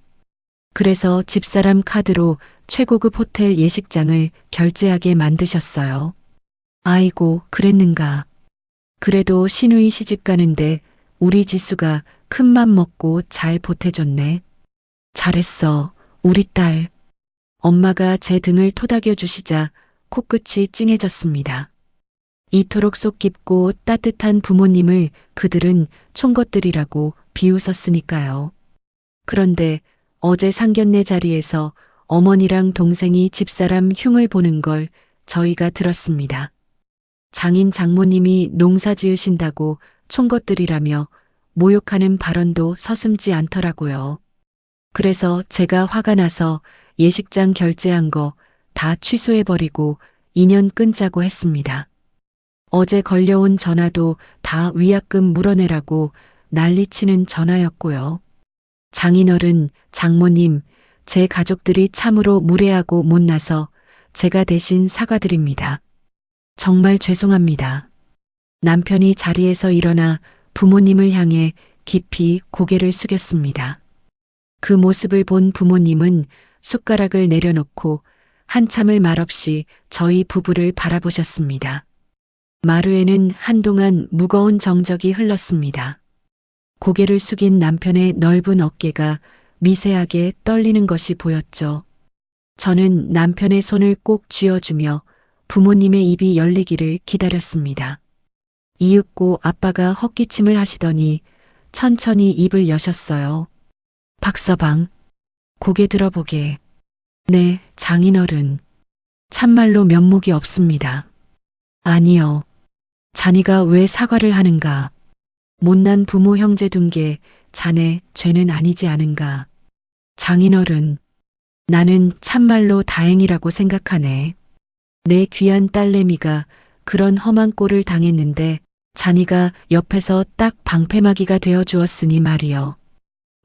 그래서 집사람 카드로 최고급 호텔 예식장을 결제하게 만드셨어요. 아이고, 그랬는가. 그래도 시누이 시집 가는데 우리 지수가 큰맘 먹고 잘 보태줬네. 잘했어, 우리 딸. 엄마가 제 등을 토닥여 주시자 코끝이 찡해졌습니다. 이토록 속 깊고 따뜻한 부모님을 그들은 총것들이라고 비웃었으니까요. 그런데 어제 상견례 자리에서 어머니랑 동생이 집사람 흉을 보는 걸 저희가 들었습니다. 장인 장모님이 농사 지으신다고 총것들이라며 모욕하는 발언도 서슴지 않더라고요. 그래서 제가 화가 나서 예식장 결제한 거 다 취소해버리고 인연 끊자고 했습니다. 어제 걸려온 전화도 다 위약금 물어내라고 난리치는 전화였고요. 장인어른, 장모님, 제 가족들이 참으로 무례하고 못나서 제가 대신 사과드립니다. 정말 죄송합니다. 남편이 자리에서 일어나 부모님을 향해 깊이 고개를 숙였습니다. 그 모습을 본 부모님은 숟가락을 내려놓고 한참을 말없이 저희 부부를 바라보셨습니다. 마루에는 한동안 무거운 정적이 흘렀습니다. 고개를 숙인 남편의 넓은 어깨가 미세하게 떨리는 것이 보였죠. 저는 남편의 손을 꼭 쥐어주며 부모님의 입이 열리기를 기다렸습니다. 이윽고 아빠가 헛기침을 하시더니 천천히 입을 여셨어요. 박서방, 고개 들어보게. 네, 장인어른. 참말로 면목이 없습니다. 아니요. 자네가 왜 사과를 하는가. 못난 부모 형제 둔 게 자네 죄는 아니지 않은가. 장인어른, 나는 참말로 다행이라고 생각하네. 내 귀한 딸내미가 그런 험한 꼴을 당했는데 자네가 옆에서 딱 방패막이가 되어 주었으니 말이요.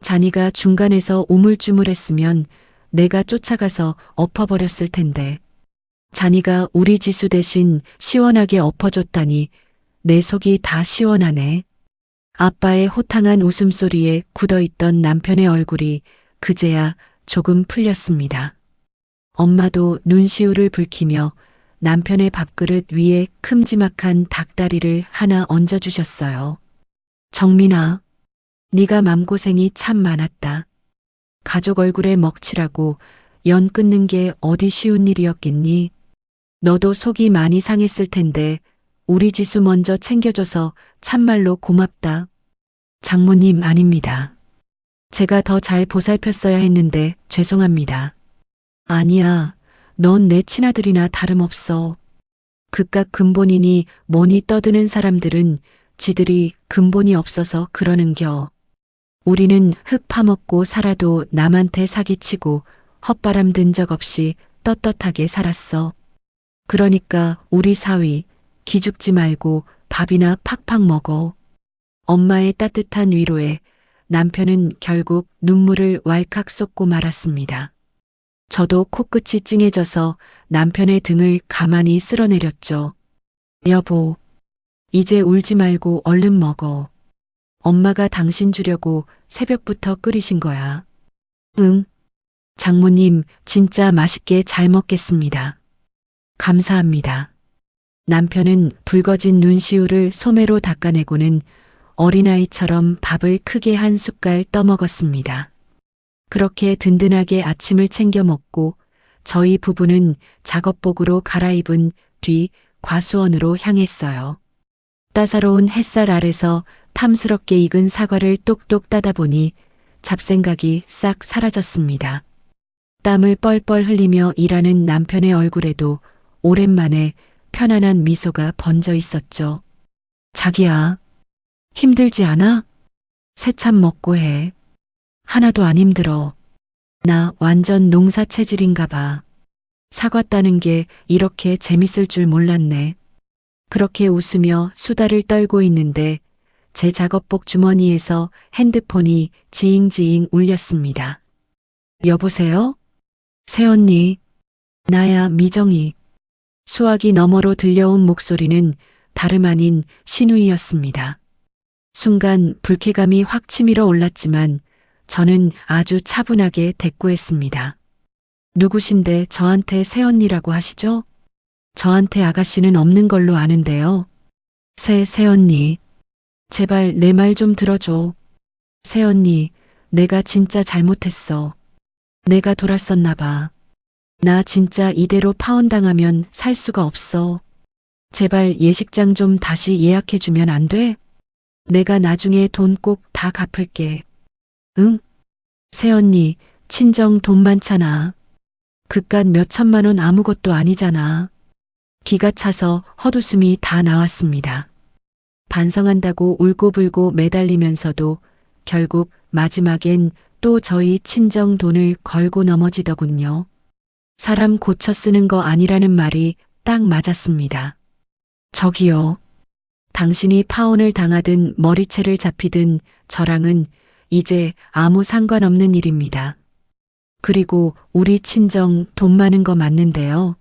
자네가 중간에서 우물쭈물했으면 내가 쫓아가서 엎어버렸을 텐데. 자네가 우리 지수 대신 시원하게 엎어줬다니 내 속이 다 시원하네. 아빠의 호탕한 웃음소리에 굳어있던 남편의 얼굴이 그제야 조금 풀렸습니다. 엄마도 눈시울을 붉히며 남편의 밥그릇 위에 큼지막한 닭다리를 하나 얹어주셨어요. 정민아, 네가 맘고생이 참 많았다. 가족 얼굴에 먹칠하고 연 끊는 게 어디 쉬운 일이었겠니? 너도 속이 많이 상했을 텐데 우리 지수 먼저 챙겨줘서 참말로 고맙다. 장모님 아닙니다. 제가 더 잘 보살폈어야 했는데 죄송합니다. 아니야, 넌 내 친아들이나 다름없어. 그깟 근본이니 뭐니 떠드는 사람들은 지들이 근본이 없어서 그러는겨. 우리는 흙 파먹고 살아도 남한테 사기치고 헛바람 든 적 없이 떳떳하게 살았어. 그러니까 우리 사위 기죽지 말고 밥이나 팍팍 먹어. 엄마의 따뜻한 위로에 남편은 결국 눈물을 왈칵 쏟고 말았습니다. 저도 코끝이 찡해져서 남편의 등을 가만히 쓸어내렸죠. 여보, 이제 울지 말고 얼른 먹어. 엄마가 당신 주려고 새벽부터 끓이신 거야. 응. 장모님, 진짜 맛있게 잘 먹겠습니다. 감사합니다. 남편은 붉어진 눈시울을 소매로 닦아내고는 어린아이처럼 밥을 크게 한 숟갈 떠먹었습니다. 그렇게 든든하게 아침을 챙겨 먹고 저희 부부는 작업복으로 갈아입은 뒤 과수원으로 향했어요. 따사로운 햇살 아래서 탐스럽게 익은 사과를 똑똑 따다 보니 잡생각이 싹 사라졌습니다. 땀을 뻘뻘 흘리며 일하는 남편의 얼굴에도 오랜만에 편안한 미소가 번져 있었죠. 자기야, 힘들지 않아? 새참 먹고 해. 하나도 안 힘들어. 나 완전 농사 체질인가 봐. 사과 따는 게 이렇게 재밌을 줄 몰랐네. 그렇게 웃으며 수다를 떨고 있는데 제 작업복 주머니에서 핸드폰이 지잉지잉 울렸습니다. 여보세요? 새언니. 나야 미정이. 수화기 너머로 들려온 목소리는 다름 아닌 신우이였습니다. 순간 불쾌감이 확 치밀어 올랐지만 저는 아주 차분하게 대꾸했습니다. 누구신데 저한테 새언니라고 하시죠? 저한테 아가씨는 없는 걸로 아는데요. 새언니. 제발 내 말 좀 들어줘. 새언니, 내가 진짜 잘못했어. 내가 돌았었나 봐. 나 진짜 이대로 파혼당하면 살 수가 없어. 제발 예식장 좀 다시 예약해주면 안 돼? 내가 나중에 돈 꼭 다 갚을게. 응? 새언니, 친정 돈 많잖아. 그깟 몇 천만 원 아무것도 아니잖아. 기가 차서 헛웃음이 다 나왔습니다. 반성한다고 울고불고 매달리면서도 결국 마지막엔 또 저희 친정 돈을 걸고 넘어지더군요. 사람 고쳐 쓰는 거 아니라는 말이 딱 맞았습니다. 저기요. 당신이 파혼을 당하든 머리채를 잡히든 저랑은 이제 아무 상관없는 일입니다. 그리고 우리 친정 돈 많은 거 맞는데요.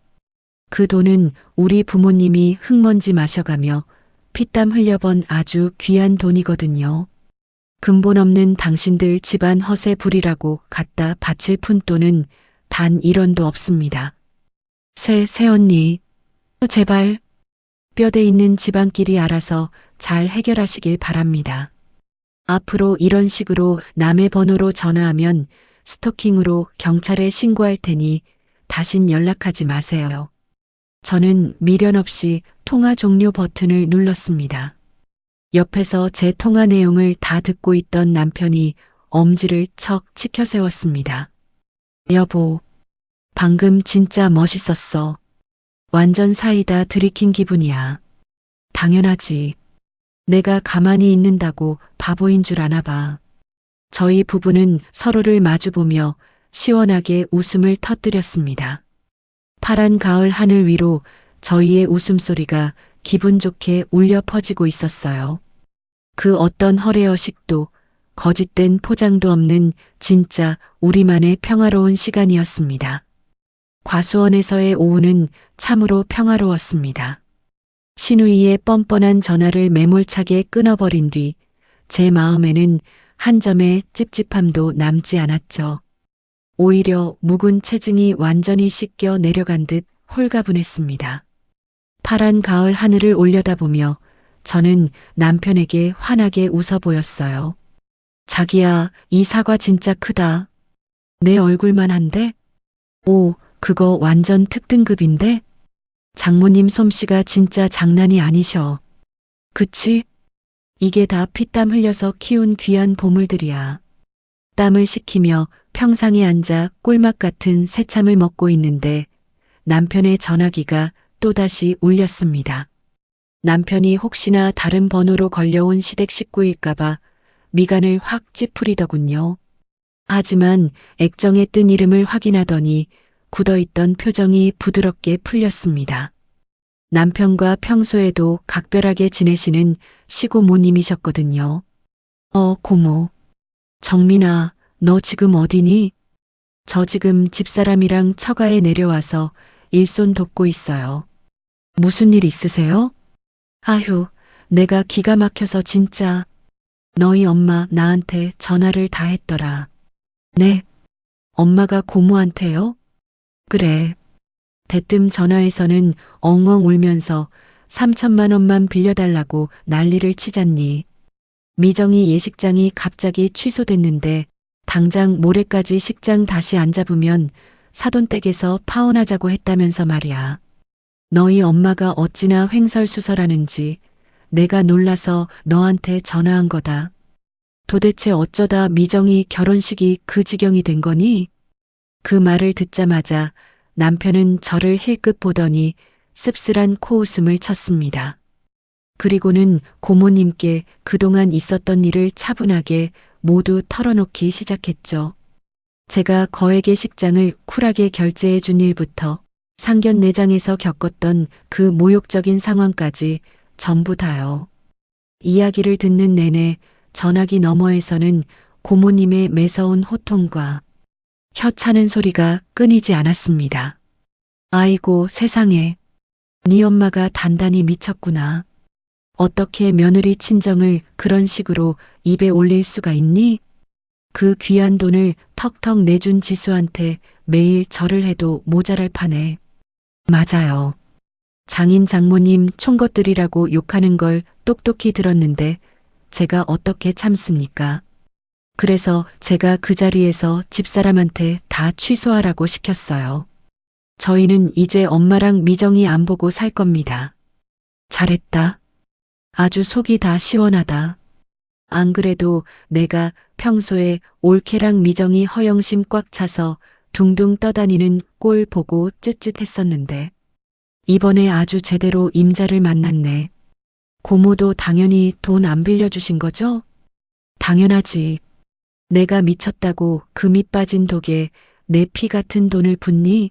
그 돈은 우리 부모님이 흙먼지 마셔가며 피땀 흘려번 아주 귀한 돈이거든요. 근본 없는 당신들 집안 허세 부리라고 갖다 바칠 푼돈은 단 1원도 없습니다. 새언니, 제발 뼈대 있는 집안끼리 알아서 잘 해결하시길 바랍니다. 앞으로 이런 식으로 남의 번호로 전화하면 스토킹으로 경찰에 신고할 테니 다신 연락하지 마세요. 저는 미련 없이 통화 종료 버튼을 눌렀습니다. 옆에서 제 통화 내용을 다 듣고 있던 남편이 엄지를 척 치켜 세웠습니다. 여보, 방금 진짜 멋있었어. 완전 사이다 들이킨 기분이야. 당연하지. 내가 가만히 있는다고 바보인 줄 아나 봐. 저희 부부는 서로를 마주보며 시원하게 웃음을 터뜨렸습니다. 파란 가을 하늘 위로 저희의 웃음소리가 기분 좋게 울려 퍼지고 있었어요. 그 어떤 허례허식도 거짓된 포장도 없는 진짜 우리만의 평화로운 시간이었습니다. 과수원에서의 오후는 참으로 평화로웠습니다. 신우이의 뻔뻔한 전화를 매몰차게 끊어버린 뒤 제 마음에는 한 점의 찝찝함도 남지 않았죠. 오히려 묵은 체증이 완전히 씻겨 내려간 듯 홀가분했습니다. 파란 가을 하늘을 올려다보며 저는 남편에게 환하게 웃어 보였어요. 자기야, 이 사과 진짜 크다. 내 얼굴만 한데? 오, 그거 완전 특등급인데? 장모님 솜씨가 진짜 장난이 아니셔. 그치? 이게 다 피땀 흘려서 키운 귀한 보물들이야. 땀을 식히며 평상에 앉아 꿀맛 같은 새참을 먹고 있는데 남편의 전화기가 또다시 울렸습니다. 남편이 혹시나 다른 번호로 걸려온 시댁 식구일까봐 미간을 확 찌푸리더군요. 하지만 액정에 뜬 이름을 확인하더니 굳어있던 표정이 부드럽게 풀렸습니다. 남편과 평소에도 각별하게 지내시는 시고모님이셨거든요. 고모. 정민아, 너 지금 어디니? 저 지금 집사람이랑 처가에 내려와서 일손 돕고 있어요. 무슨 일 있으세요? 아휴, 내가 기가 막혀서 진짜. 너희 엄마 나한테 전화를 다 했더라. 네? 엄마가 고모한테요? 그래. 대뜸 전화에서는 엉엉 울면서 3천만 원만 빌려달라고 난리를 치잖니. 미정이 예식장이 갑자기 취소됐는데 당장 모레까지 식장 다시 안 잡으면 사돈댁에서 파혼하자고 했다면서 말이야. 너희 엄마가 어찌나 횡설수설하는지 내가 놀라서 너한테 전화한 거다. 도대체 어쩌다 미정이 결혼식이 그 지경이 된 거니? 그 말을 듣자마자 남편은 저를 힐끗 보더니 씁쓸한 코웃음을 쳤습니다. 그리고는 고모님께 그동안 있었던 일을 차분하게 모두 털어놓기 시작했죠. 제가 거액의 식장을 쿨하게 결제해 준 일부터 상견례장에서 겪었던 그 모욕적인 상황까지 전부 다요. 이야기를 듣는 내내 전화기 너머에서는 고모님의 매서운 호통과 혀 차는 소리가 끊이지 않았습니다. 아이고 세상에, 네 엄마가 단단히 미쳤구나. 어떻게 며느리 친정을 그런 식으로 입에 올릴 수가 있니? 그 귀한 돈을 턱턱 내준 지수한테 매일 절을 해도 모자랄 판에. 맞아요. 장인 장모님 총것들이라고 욕하는 걸 똑똑히 들었는데 제가 어떻게 참습니까? 그래서 제가 그 자리에서 집사람한테 다 취소하라고 시켰어요. 저희는 이제 엄마랑 미정이 안 보고 살 겁니다. 잘했다. 아주 속이 다 시원하다. 안 그래도 내가 평소에 올케랑 미정이 허영심 꽉 차서 둥둥 떠다니는 꼴 보고 쯧쯧했었는데 이번에 아주 제대로 임자를 만났네. 고모도 당연히 돈 안 빌려주신 거죠? 당연하지. 내가 미쳤다고 그 밑 빠진 독에 내 피 같은 돈을 붓니?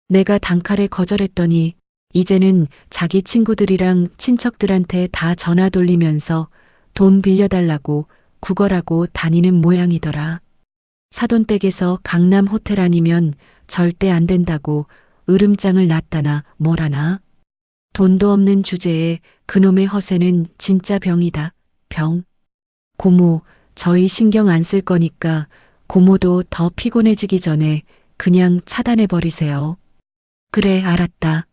내가 단칼에 거절했더니 이제는 자기 친구들이랑 친척들한테 다 전화 돌리면서 돈 빌려달라고 구걸하고 다니는 모양이더라. 사돈댁에서 강남 호텔 아니면 절대 안 된다고 으름장을 놨다나 뭐라나. 돈도 없는 주제에 그놈의 허세는 진짜 병이다. 병. 고모, 저희 신경 안 쓸 거니까 고모도 더 피곤해지기 전에 그냥 차단해버리세요. 그래, 알았다.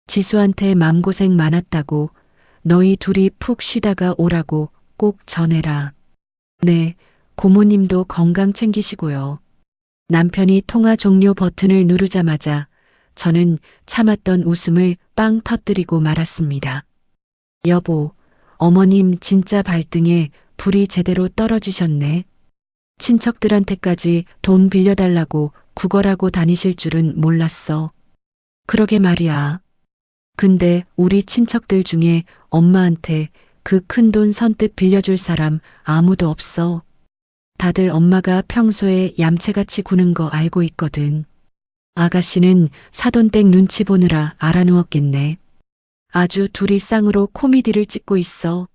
지수한테 맘고생 많았다고 너희 둘이 푹 쉬다가 오라고 꼭 전해라. 네, 고모님도 건강 챙기시고요. 남편이 통화 종료 버튼을 누르자마자 저는 참았던 웃음을 빵 터뜨리고 말았습니다. 여보, 어머님 진짜 발등에 불이 제대로 떨어지셨네. 친척들한테까지 돈 빌려달라고 구걸하고 다니실 줄은 몰랐어. 그러게 말이야. 근데 우리 친척들 중에 엄마한테 그 큰 돈 선뜻 빌려줄 사람 아무도 없어. 다들 엄마가 평소에 얌체같이 구는 거 알고 있거든. 아가씨는 사돈댁 눈치 보느라 알아누웠겠네. 아주 둘이 쌍으로 코미디를 찍고 있어.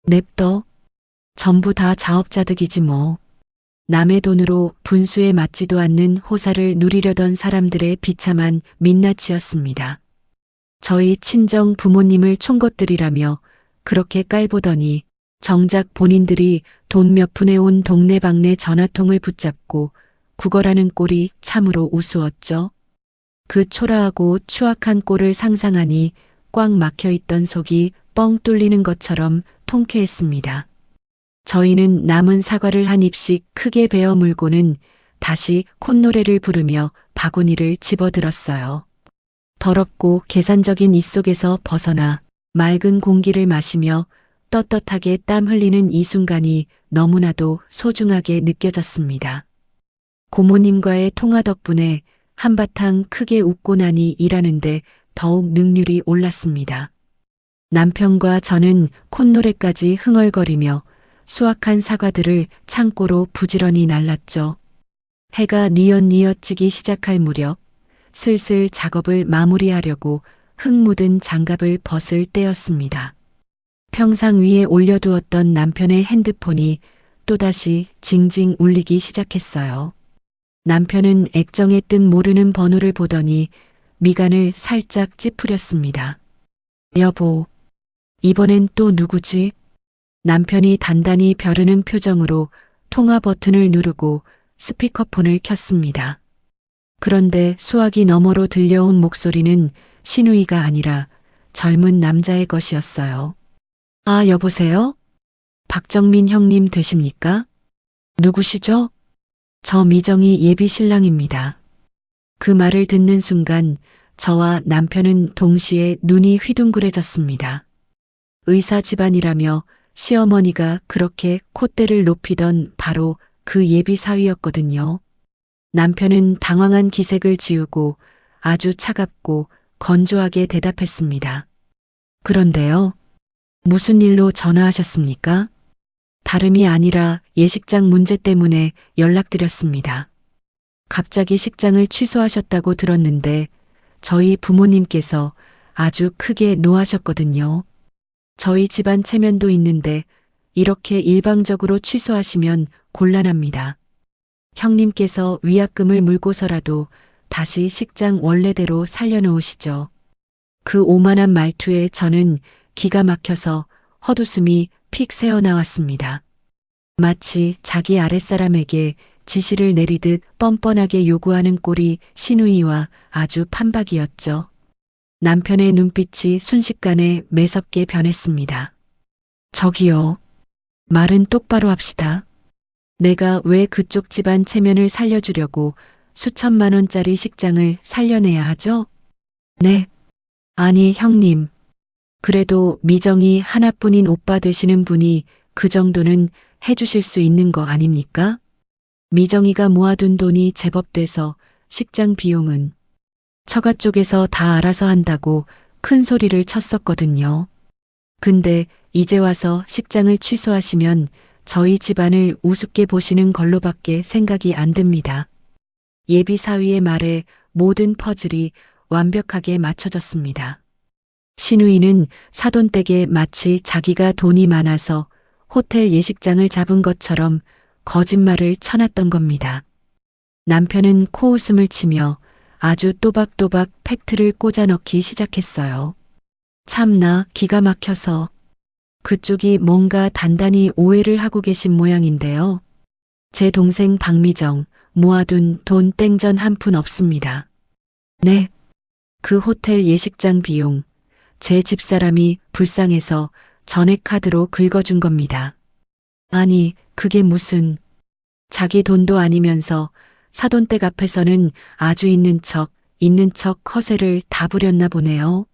냅둬. 전부 다 자업자득이지 뭐. 남의 돈으로 분수에 맞지도 않는 호사를 누리려던 사람들의 비참한 민낯이었습니다. 저희 친정 부모님을 총 것들이라며 그렇게 깔보더니 정작 본인들이 돈 몇 푼에 온 동네방네 전화통을 붙잡고 구걸하는 꼴이 참으로 우스웠죠. 그 초라하고 추악한 꼴을 상상하니 꽉 막혀있던 속이 뻥 뚫리는 것처럼 통쾌했습니다. 저희는 남은 사과를 한 입씩 크게 베어 물고는 다시 콧노래를 부르며 바구니를 집어들었어요. 더럽고 계산적인 이 속에서 벗어나 맑은 공기를 마시며 떳떳하게 땀 흘리는 이 순간이 너무나도 소중하게 느껴졌습니다. 고모님과의 통화 덕분에 한바탕 크게 웃고 나니 일하는데 더욱 능률이 올랐습니다. 남편과 저는 콧노래까지 흥얼거리며 수확한 사과들을 창고로 부지런히 날랐죠. 해가 뉘엿뉘엿 지기 시작할 무렵 슬슬 작업을 마무리하려고 흙 묻은 장갑을 벗을 때였습니다. 평상 위에 올려두었던 남편의 핸드폰이 또다시 징징 울리기 시작했어요. 남편은 액정에 뜬 모르는 번호를 보더니 미간을 살짝 찌푸렸습니다. 여보, 이번엔 또 누구지? 남편이 단단히 벼르는 표정으로 통화 버튼을 누르고 스피커폰을 켰습니다. 그런데 수화기 너머로 들려온 목소리는 신우이가 아니라 젊은 남자의 것이었어요. 아, 여보세요? 박정민 형님 되십니까? 누구시죠? 저 미정이 예비 신랑입니다. 그 말을 듣는 순간 저와 남편은 동시에 눈이 휘둥그레졌습니다. 의사 집안이라며 시어머니가 그렇게 콧대를 높이던 바로 그 예비 사위였거든요. 남편은 당황한 기색을 지우고 아주 차갑고 건조하게 대답했습니다. 그런데요, 무슨 일로 전화하셨습니까? 다름이 아니라 예식장 문제 때문에 연락드렸습니다. 갑자기 식장을 취소하셨다고 들었는데 저희 부모님께서 아주 크게 노하셨거든요. 저희 집안 체면도 있는데 이렇게 일방적으로 취소하시면 곤란합니다. 형님께서 위약금을 물고서라도 다시 식장 원래대로 살려놓으시죠. 그 오만한 말투에 저는 기가 막혀서 헛웃음이 픽 새어나왔습니다. 마치 자기 아랫사람에게 지시를 내리듯 뻔뻔하게 요구하는 꼴이 신우이와 아주 판박이었죠. 남편의 눈빛이 순식간에 매섭게 변했습니다. 저기요. 말은 똑바로 합시다. 내가 왜 그쪽 집안 체면을 살려주려고 수천만 원짜리 식장을 살려내야 하죠? 네. 아니, 형님. 그래도 미정이 하나뿐인 오빠 되시는 분이 그 정도는 해주실 수 있는 거 아닙니까? 미정이가 모아둔 돈이 제법 돼서 식장 비용은 처가 쪽에서 다 알아서 한다고 큰 소리를 쳤었거든요. 근데 이제 와서 식장을 취소하시면 저희 집안을 우습게 보시는 걸로밖에 생각이 안 듭니다. 예비 사위의 말에 모든 퍼즐이 완벽하게 맞춰졌습니다. 신우이는 사돈댁에 마치 자기가 돈이 많아서 호텔 예식장을 잡은 것처럼 거짓말을 쳐놨던 겁니다. 남편은 코웃음을 치며 아주 또박또박 팩트를 꽂아 넣기 시작했어요. 참나 기가 막혀서. 그쪽이 뭔가 단단히 오해를 하고 계신 모양인데요. 제 동생 박미정 모아둔 돈 땡전 한 푼 없습니다. 네. 그 호텔 예식장 비용 제 집사람이 불쌍해서 전액 카드로 긁어준 겁니다. 아니, 그게 무슨 자기 돈도 아니면서 사돈댁 앞에서는 아주 있는 척 허세를 다 부렸나 보네요.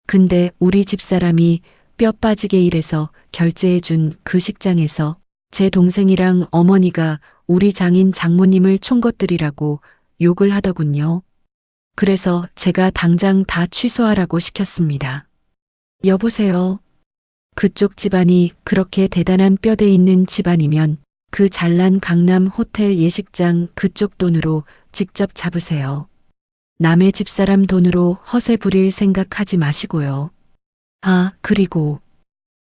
근데 우리 집사람이 뼈 빠지게 일해서 결제해준 그 식장에서 제 동생이랑 어머니가 우리 장인 장모님을 총 것들이라고 욕을 하더군요. 그래서 제가 당장 다 취소하라고 시켰습니다. 여보세요. 그쪽 집안이 그렇게 대단한 뼈대 있는 집안이면 그 잘난 강남 호텔 예식장 그쪽 돈으로 직접 잡으세요. 남의 집사람 돈으로 허세 부릴 생각하지 마시고요. 아, 그리고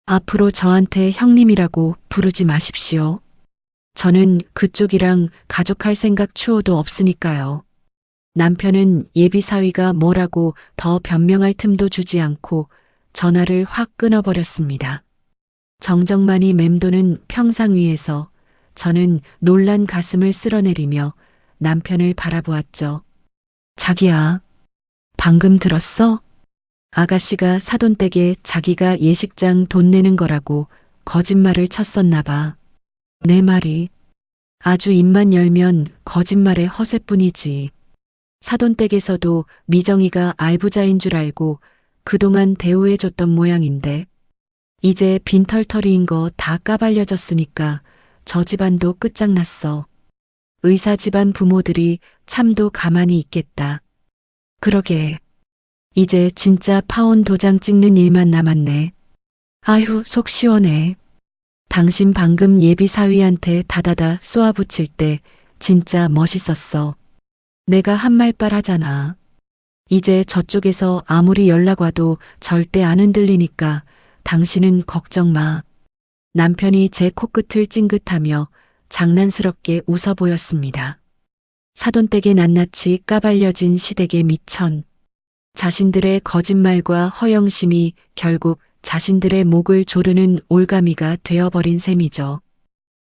앞으로 저한테 형님이라고 부르지 마십시오. 저는 그쪽이랑 가족할 생각 추호도 없으니까요. 남편은 예비 사위가 뭐라고 더 변명할 틈도 주지 않고 전화를 확 끊어버렸습니다. 정적만이 맴도는 평상 위에서 저는 놀란 가슴을 쓸어내리며 남편을 바라보았죠. 자기야, 방금 들었어? 아가씨가 사돈댁에 자기가 예식장 돈 내는 거라고 거짓말을 쳤었나 봐. 내 말이 아주 입만 열면 거짓말의 허세뿐이지. 사돈댁에서도 미정이가 알부자인 줄 알고 그동안 대우해줬던 모양인데 이제 빈털터리인 거 다 까발려졌으니까 저 집안도 끝장났어. 의사 집안 부모들이 참도 가만히 있겠다. 그러게. 이제 진짜 파혼 도장 찍는 일만 남았네. 아휴, 속 시원해. 당신 방금 예비 사위한테 다다다 쏘아붙일 때 진짜 멋있었어. 내가 한 말빨 하잖아. 이제 저쪽에서 아무리 연락 와도 절대 안 흔들리니까 당신은 걱정 마. 남편이 제 코끝을 찡긋하며 장난스럽게 웃어 보였습니다. 사돈댁에 낱낱이 까발려진 시댁의 미천. 자신들의 거짓말과 허영심이 결국 자신들의 목을 조르는 올가미가 되어버린 셈이죠.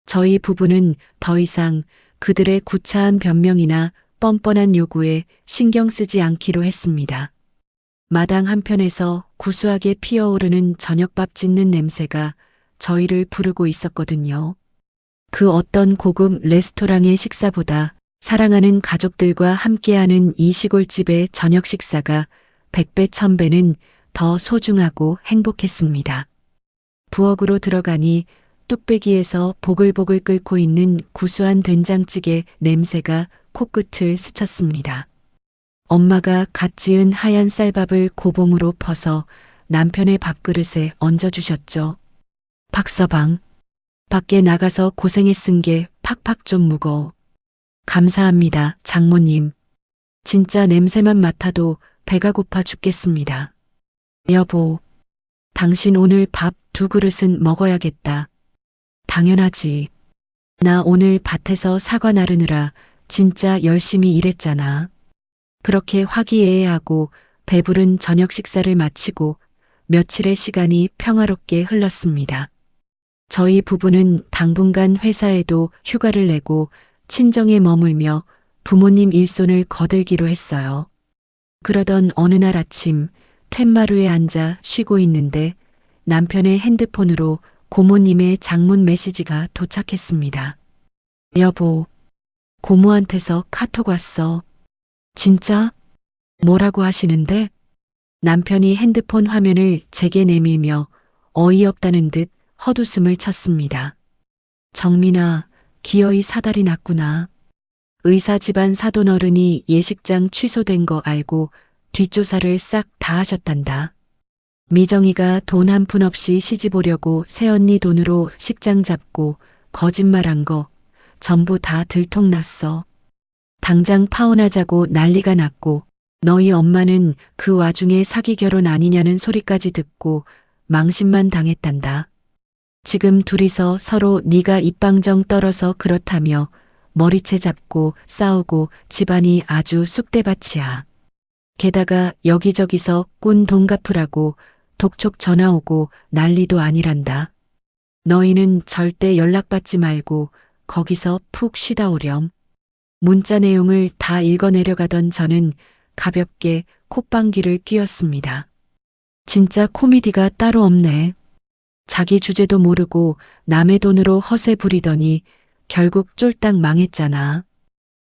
저희 부부는 더 이상 그들의 구차한 변명이나 뻔뻔한 요구에 신경 쓰지 않기로 했습니다. 마당 한편에서 구수하게 피어오르는 저녁밥 짓는 냄새가 저희를 부르고 있었거든요. 그 어떤 고급 레스토랑의 식사보다 사랑하는 가족들과 함께하는 이 시골집의 저녁 식사가 100배, 1000배는 더 소중하고 행복했습니다. 부엌으로 들어가니 뚝배기에서 보글보글 끓고 있는 구수한 된장찌개 냄새가 코끝을 스쳤습니다. 엄마가 갓 지은 하얀 쌀밥을 고봉으로 퍼서 남편의 밥그릇에 얹어주셨죠. 박서방, 밖에 나가서 고생해 쓴 게 팍팍 좀 무거워. 감사합니다, 장모님. 진짜 냄새만 맡아도 배가 고파 죽겠습니다. 여보, 당신 오늘 밥 2그릇은 먹어야겠다. 당연하지. 나 오늘 밭에서 사과 나르느라 진짜 열심히 일했잖아. 그렇게 화기애애하고 배부른 저녁 식사를 마치고 며칠의 시간이 평화롭게 흘렀습니다. 저희 부부는 당분간 회사에도 휴가를 내고 친정에 머물며 부모님 일손을 거들기로 했어요. 그러던 어느 날 아침 툇마루에 앉아 쉬고 있는데 남편의 핸드폰으로 고모님의 장문 메시지가 도착했습니다. 여보, 고모한테서 카톡 왔어. 진짜? 뭐라고 하시는데? 남편이 핸드폰 화면을 제게 내밀며 어이없다는 듯 헛웃음을 쳤습니다. 정민아, 기어이 사달이 났구나. 의사 집안 사돈 어른이 예식장 취소된 거 알고 뒷조사를 싹 다 하셨단다. 미정이가 돈 한 푼 없이 시집 오려고 새언니 돈으로 식장 잡고 거짓말한 거 전부 다 들통났어. 당장 파혼하자고 난리가 났고 너희 엄마는 그 와중에 사기 결혼 아니냐는 소리까지 듣고 망신만 당했단다. 지금 둘이서 서로 네가 입방정 떨어서 그렇다며 머리채 잡고 싸우고 집안이 아주 쑥대밭이야. 게다가 여기저기서 꾼 돈 갚으라고 독촉 전화 오고 난리도 아니란다. 너희는 절대 연락받지 말고 거기서 푹 쉬다 오렴. 문자 내용을 다 읽어내려가던 저는 가볍게 콧방귀를 뀌었습니다. 진짜 코미디가 따로 없네. 자기 주제도 모르고 남의 돈으로 허세 부리더니 결국 쫄딱 망했잖아.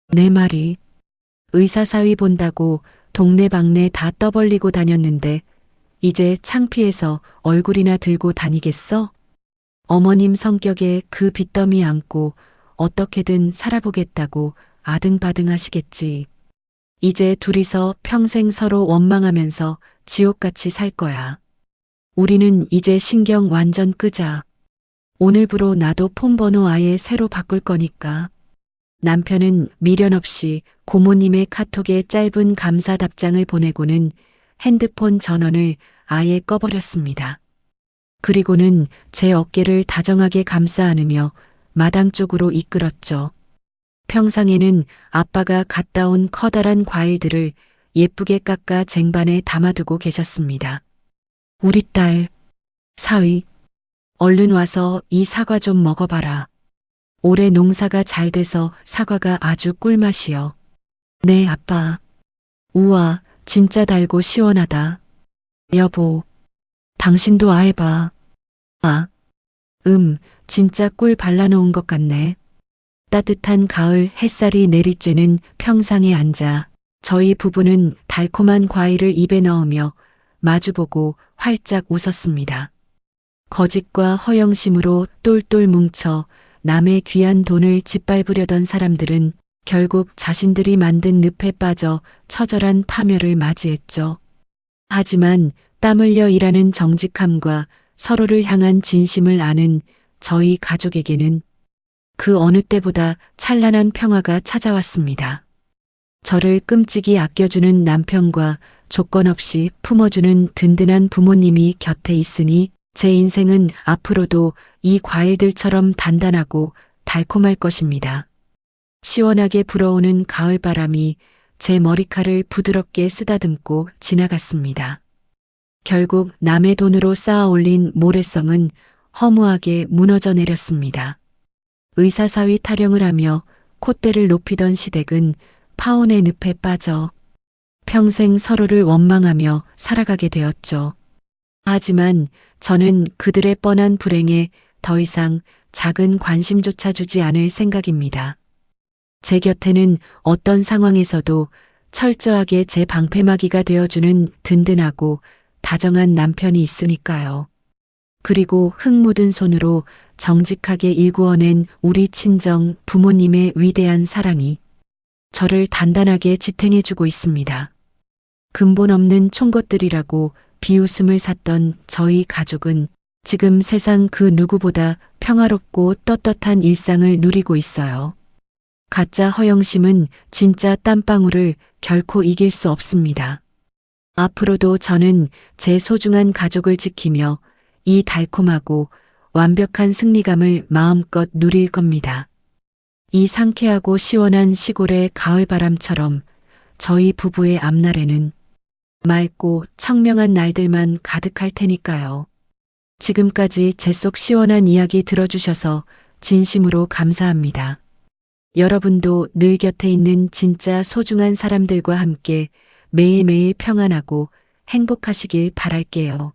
내 말이. 의사 사위 본다고 동네방네 다 떠벌리고 다녔는데 이제 창피해서 얼굴이나 들고 다니겠어? 어머님 성격에 그 빚더미 안고 어떻게든 살아보겠다고 아등바등 하시겠지. 이제 둘이서 평생 서로 원망하면서 지옥같이 살 거야. 우리는 이제 신경 완전 끄자. 오늘부로 나도 폰번호 아예 새로 바꿀 거니까. 남편은 미련 없이 고모님의 카톡에 짧은 감사 답장을 보내고는 핸드폰 전원을 아예 꺼버렸습니다. 그리고는 제 어깨를 다정하게 감싸 안으며 마당 쪽으로 이끌었죠. 평상에는 아빠가 갖다 온 커다란 과일들을 예쁘게 깎아 쟁반에 담아두고 계셨습니다. 우리 딸, 사위, 얼른 와서 이 사과 좀 먹어봐라. 올해 농사가 잘 돼서 사과가 아주 꿀맛이여. 네, 아빠. 우와, 진짜 달고 시원하다. 여보, 당신도 아해봐. 아, 진짜 꿀 발라놓은 것 같네. 따뜻한 가을 햇살이 내리쬐는 평상에 앉아 저희 부부는 달콤한 과일을 입에 넣으며 마주보고 활짝 웃었습니다. 거짓과 허영심으로 똘똘 뭉쳐 남의 귀한 돈을 짓밟으려던 사람들은 결국 자신들이 만든 늪에 빠져 처절한 파멸을 맞이했죠. 하지만 땀 흘려 일하는 정직함과 서로를 향한 진심을 아는 저희 가족에게는 그 어느 때보다 찬란한 평화가 찾아왔습니다. 저를 끔찍이 아껴주는 남편과 조건 없이 품어주는 든든한 부모님이 곁에 있으니 제 인생은 앞으로도 이 과일들처럼 단단하고 달콤할 것입니다. 시원하게 불어오는 가을바람이 제 머리칼을 부드럽게 쓰다듬고 지나갔습니다. 결국 남의 돈으로 쌓아 올린 모래성은 허무하게 무너져 내렸습니다. 의사사위 타령을 하며 콧대를 높이던 시댁은 파혼의 늪에 빠져 평생 서로를 원망하며 살아가게 되었죠. 하지만 저는 그들의 뻔한 불행에 더 이상 작은 관심조차 주지 않을 생각입니다. 제 곁에는 어떤 상황에서도 철저하게 제 방패막이가 되어주는 든든하고 다정한 남편이 있으니까요. 그리고 흙 묻은 손으로 정직하게 일구어낸 우리 친정 부모님의 위대한 사랑이 저를 단단하게 지탱해주고 있습니다. 근본 없는 총것들이라고 비웃음을 샀던 저희 가족은 지금 세상 그 누구보다 평화롭고 떳떳한 일상을 누리고 있어요. 가짜 허영심은 진짜 땀방울을 결코 이길 수 없습니다. 앞으로도 저는 제 소중한 가족을 지키며 이 달콤하고 완벽한 승리감을 마음껏 누릴 겁니다. 이 상쾌하고 시원한 시골의 가을바람처럼 저희 부부의 앞날에는 맑고 청명한 날들만 가득할 테니까요. 지금까지 제 속 시원한 이야기 들어주셔서 진심으로 감사합니다. 여러분도 늘 곁에 있는 진짜 소중한 사람들과 함께 매일매일 평안하고 행복하시길 바랄게요.